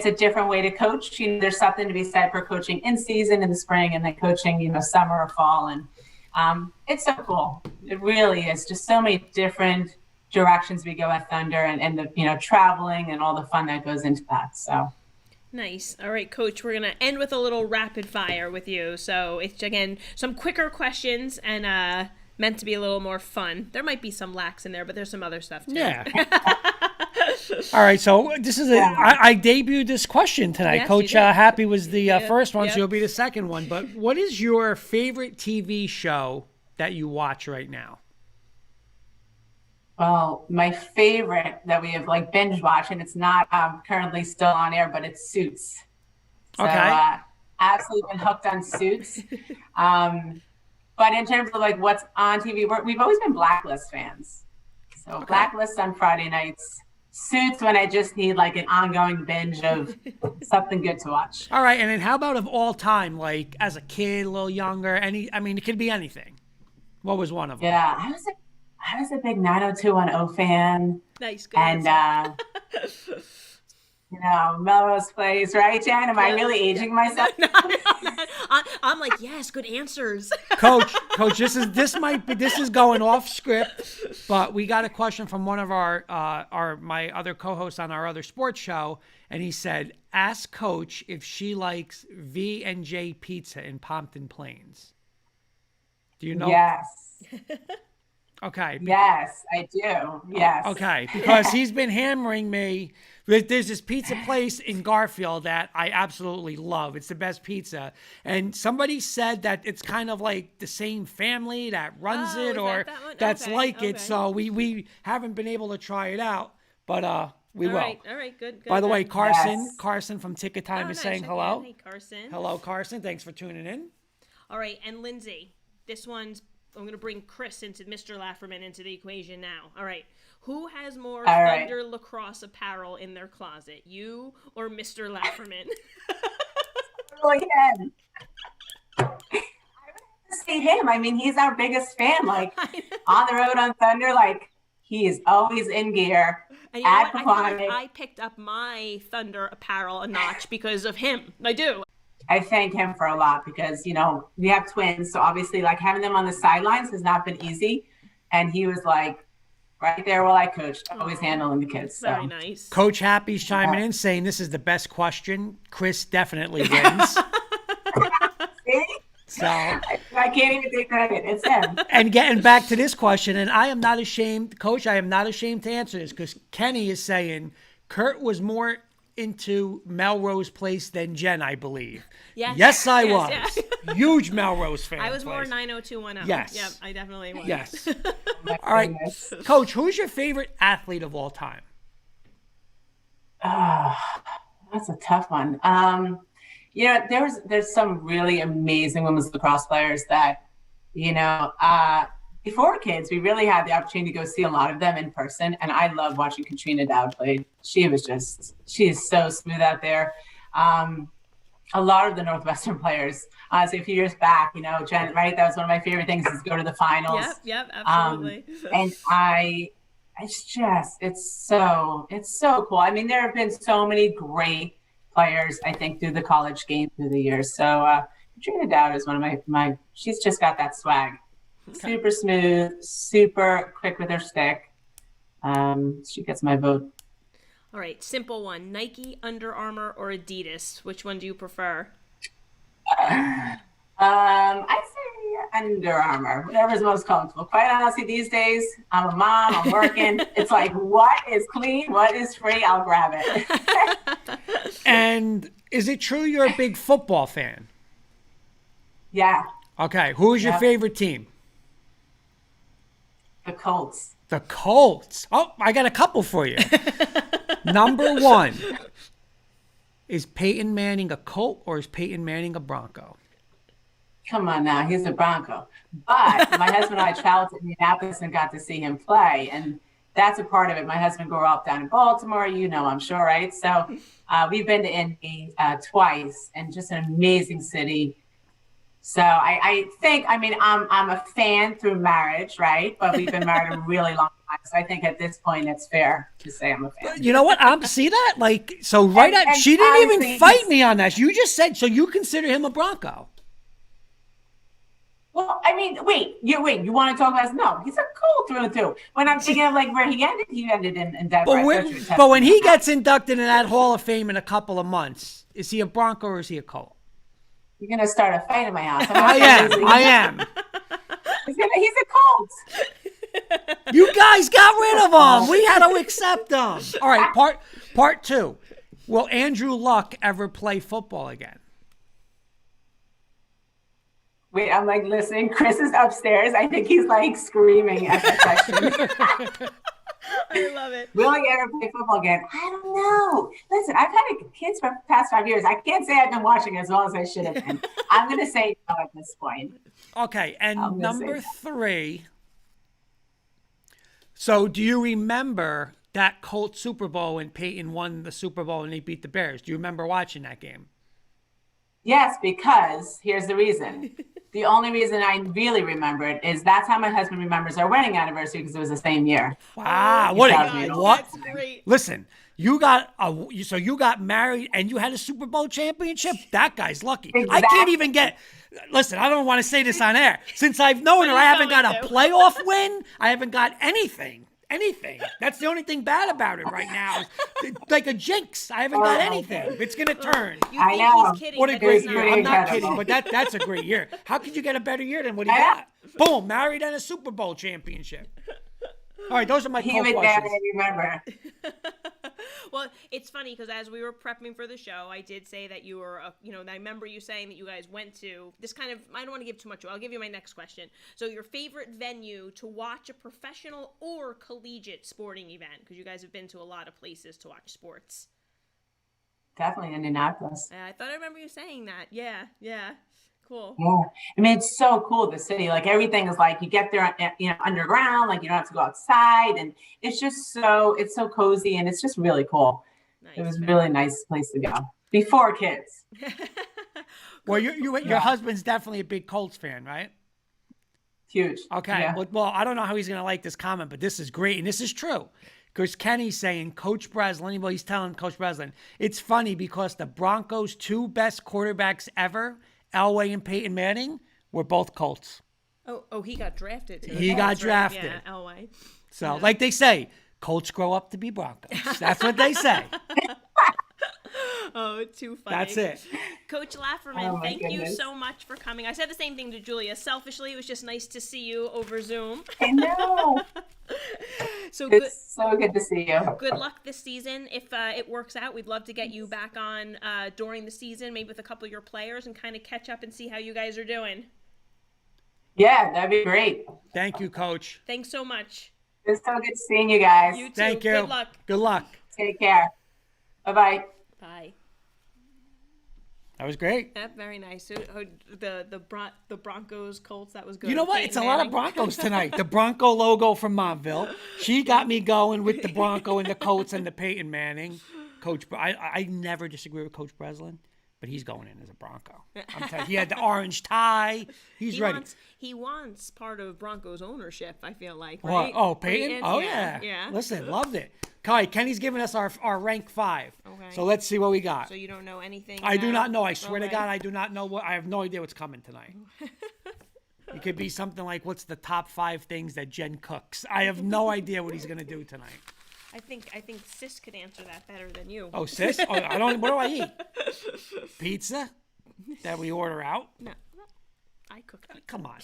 a different way to coach. There's something to be said for coaching in season in the spring and then coaching, summer or fall. And it's so cool. It really is just so many different directions we go at Thunder and the, traveling and all the fun that goes into that. So. Nice. All right, Coach, we're going to end with a little rapid fire with you. So it's, again, some quicker questions and meant to be a little more fun. There might be some lax in there, but there's some other stuff too. Yeah. All right, so this is I debuted this question tonight. Yes, Coach Happe was the first one, so you'll be the second one. But what is your favorite TV show that you watch right now? Well, my favorite that we have binge watched, and it's not currently still on air, but it's Suits. So, okay. Absolutely been hooked on Suits. But in terms of what's on TV, we've always been Blacklist fans. So okay. Blacklist on Friday nights, Suits when I just need an ongoing binge of something good to watch. All right, and then how about of all time, as a kid, a little younger, it could be anything. What was one of them? Yeah, I was a big 90210 fan. Nice, good. And Melrose Place, right, Jen? Am I really aging myself? No. I'm like, yes, good answers. Coach, this is going off script, but we got a question from one of my other co-hosts on our other sports show, and he said, ask Coach if she likes V&J Pizza in Pompton Plains. Do you know? Yes. Okay. Yes, I do. Yes. Okay, because he's been hammering me. There's this pizza place in Garfield that I absolutely love. It's the best pizza. And somebody said that it's kind of like the same family that runs it or that's like it. So we haven't been able to try it out, but we will. All right, good. By the way, Carson from Ticket Time is saying hello. Hey, Carson. Hello, Carson. Thanks for tuning in. All right, and Lindsay, this one's I'm gonna bring Mr. Lafferman into the equation now. All right. Who has more All right. Thunder lacrosse apparel in their closet, you or Mr. Lafferman? Really him. I would have to say him. I mean, he's our biggest fan. Like on the road on Thunder, like he is always in gear. And you know what? I feel like I picked up my Thunder apparel a notch because of him. I do. I thank him for a lot because, you know, we have twins. So obviously, like having them on the sidelines has not been easy. And he was like right there while I coached, always handling the kids. So. Very nice. Coach Happy's chiming in saying this is the best question. Chris definitely wins. See? So I can't even take credit. It's him. And getting back to this question, and I am not ashamed, Coach, I am not ashamed to answer this because Kenny is saying Kurt was more into Melrose Place than Jen, I believe. Yes, I was. Yes. Huge Melrose fan. I was more 90210. Yes. Yep, I definitely was. Yes. All right. Coach, who's your favorite athlete of all time? That's a tough one. You know, there's some really amazing women's lacrosse players that, you know, before kids, we really had the opportunity to go see a lot of them in person. And I love watching Cutrona Dowd play. She is so smooth out there. A lot of the Northwestern players, honestly, a few years back, you know, Jen, right? That was one of my favorite things is go to the finals. Yep, absolutely. And it's so cool. I mean, there have been so many great players, I think, through the college game through the years. So Cutrona Dowd is one of my she's just got that swag. Okay. Super smooth, super quick with her stick. She gets my vote. All right, simple one. Nike, Under Armour, or Adidas? Which one do you prefer? I'd say Under Armour, whatever's most comfortable. Quite honestly, these days, I'm a mom, I'm working. It's like, what is clean? What is free? I'll grab it. And is it true you're a big football fan? Yeah. Okay, who is your favorite team? The Colts. The Colts. Oh, I got a couple for you. Number one, is Peyton Manning a Colt or is Peyton Manning a Bronco? Come on now, he's a Bronco. But my husband and I traveled to Indianapolis and got to see him play. And that's a part of it. My husband grew up down in Baltimore, you know, I'm sure, right? So we've been to Indy twice and just an amazing city. So I think, I mean, I'm a fan through marriage, right? But we've been married a really long time. So I think at this point, it's fair to say I'm a fan. You know what? See that? Like, so she didn't even fight me on that. You just said, so you consider him a Bronco. Well, I mean, wait, you want to talk about this? No, he's a Colt through and through. When I'm thinking of like where he ended in Denver. But when he gets inducted in that Hall of Fame in a couple of months, is he a Bronco or is he a Colt? You're going to start a fight in my house. I am. He's a Colt. You guys got rid of him. We had to accept him. All right, part two. Will Andrew Luck ever play football again? Wait, I'm like listening. Chris is upstairs. I think he's like screaming at that question. I love it. Will he ever play football again? I don't know. Listen, I've had kids for the past 5 years. I can't say I've been watching as well as I should have been. I'm going to say no at this point. Okay, and number three. So do you remember that Colts Super Bowl when Peyton won the Super Bowl and they beat the Bears? Do you remember watching that game? Yes, because here's the reason. The only reason I really remember it is that's how my husband remembers our wedding anniversary because it was the same year. Wow, what? That's great. Listen, you got married and you had a Super Bowl championship. That guy's lucky. Exactly. I can't even get. Listen, I don't want to say this on air. Since I've known her, I haven't got a playoff win. I haven't got anything. That's the only thing bad about it right now. Like a jinx. I haven't got anything. It's going to turn. I know. He's kidding, what a great year. I'm not kidding, but that's a great year. How could you get a better year than what he got? Boom, married and a Super Bowl championship. All right, those are my questions. He would definitely remember. Well, it's funny because as we were prepping for the show, I did say that you were, I remember you saying that you guys went to this kind of, I don't want to give too much. I'll give you my next question. So your favorite venue to watch a professional or collegiate sporting event, because you guys have been to a lot of places to watch sports. Definitely Indianapolis. I thought I remember you saying that. Yeah. Cool. Yeah. I mean, it's so cool, the city. Like everything is like you get there, underground, like you don't have to go outside. And it's just it's so cozy and it's just really cool. Nice. It was a really nice place to go before kids. Well, your husband's definitely a big Colts fan, right? Huge. Okay. Yeah. Well, I don't know how he's going to like this comment, but this is great. And this is true. Because Kenny's saying, Coach Breslin, well, he's telling Coach Breslin, it's funny because the Broncos' 2 best quarterbacks ever, Elway and Peyton Manning, were both Colts. Oh, he got drafted. He got drafted. Yeah, Elway. So, like they say, Colts grow up to be Broncos. That's what they say. Oh, too funny. That's it. Coach Lafferman, thank you goodness. so much for coming. I said the same thing to Julia. Selfishly, it was just nice to see you over Zoom. I know. So good. It's so good to see you. Good luck this season. If it works out, we'd love to get you back on during the season, maybe with a couple of your players, and kind of catch up and see how you guys are doing. Yeah, that'd be great. Thank you, Coach. Thanks so much. It's so good seeing you guys. You too. Thank you. Good luck. Good luck. Take care. Bye-bye. Bye. That was great. Yep, very nice. So, the Broncos, Colts, that was good. You know what? Peyton It's a lot of Manning. Broncos tonight. The Bronco logo from Montville. She got me going with the Bronco and the Colts and the Peyton Manning. I never disagree with Coach Breslin, but he's going in as a Bronco. I'm telling you, he had the orange tie. He's ready. He wants part of Broncos ownership, I feel like, What? right? Oh, Peyton? Oh, yeah. Yeah. Listen, loved it. Kai, Kenny's giving us our rank 5. Okay. So let's see what we got. So you don't know anything? I do now? not know. I swear to Okay. God, I do not know I have no idea what's coming tonight. It could be something like, what's the top 5 things that Jen cooks? I have no idea what he's going to do tonight. I think Sis could answer that better than you. Oh, sis? Oh, I don't. What do I eat? Pizza that we order out? No, I cook pizza. Come on.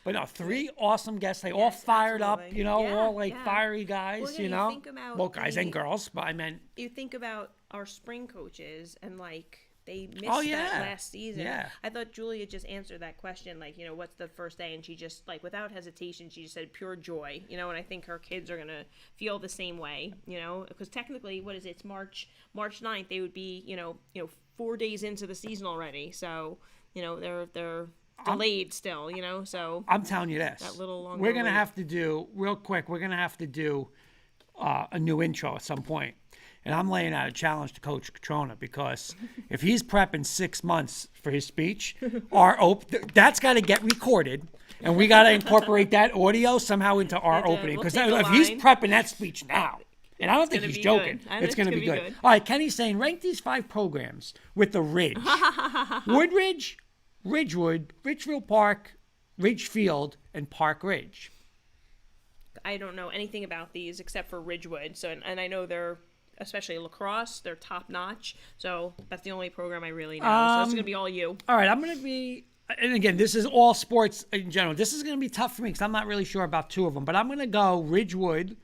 But no, 3 awesome guests. They all fired absolutely. up, Yeah, all like yeah. fiery guys, Well, yeah, you know? think about Well, guys and the- girls, but I meant. You think about our spring coaches and like they missed Oh, yeah. that last season. Yeah. I thought Julia just answered that question, like, what's the first day? And she just, like, without hesitation, she just said pure joy, and I think her kids are going to feel the same way, because technically, what is it? It's March 9th. They would be, 4 days into the season already. So, they're delayed still, so. I'm telling you this. That little longer we're going to wait. have to do, real quick, a new intro at some point. And I'm laying out a challenge to Coach Cutrona because if he's prepping 6 months for his speech, that's got to get recorded, and we got to incorporate that audio somehow into our opening. We'll Because take a if he's line. prepping that speech now, and I don't think gonna he's be joking, good. I it's going to be good. good. All right, Kenny's saying rank these 5 programs with the Ridge: Woodridge, Ridgewood, Ridgefield Park, Ridgefield, and Park Ridge. I don't know anything about these except for Ridgewood. So, and I know they're, especially lacrosse, they're top notch. So that's the only program I really know. So it's gonna be all you. All right, I'm going to be, and again, this is all sports in general. This is going to be tough for me because I'm not really sure about 2 of them. But I'm going to go Ridgewood,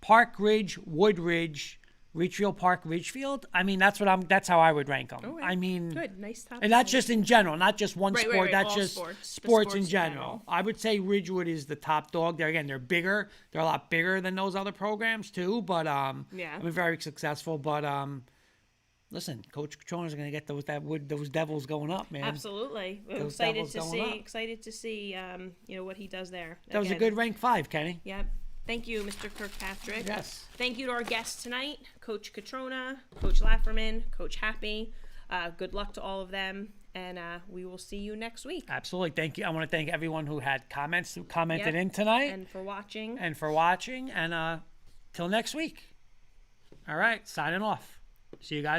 Park Ridge, Woodridge, Ridgefield Park, Ridgefield. I mean, that's how I would rank them. Okay. I mean, Good, nice top. and that's just in general, not just one Right, sport. right, That's all just sports. The sports in sports in general. general. I would say Ridgewood is the top dog. They're bigger. They're a lot bigger than those other programs too. But Yeah. I mean, very successful. But listen, Coach Cutrona's going to get those Devils going up, man. Absolutely. I'm Those excited Devils to going see. up. Excited to see. What he does there. That was a Again. good rank 5, Kenny. Yep. Thank you, Mr. Kirkpatrick. Yes. Thank you to our guests tonight, Coach Cutrona, Coach Lafferman, Coach Happe. Good luck to all of them, and we will see you next week. Absolutely. Thank you. I want to thank everyone who had commented Yep. in tonight And for watching. and till next week. All right, signing off. See you guys.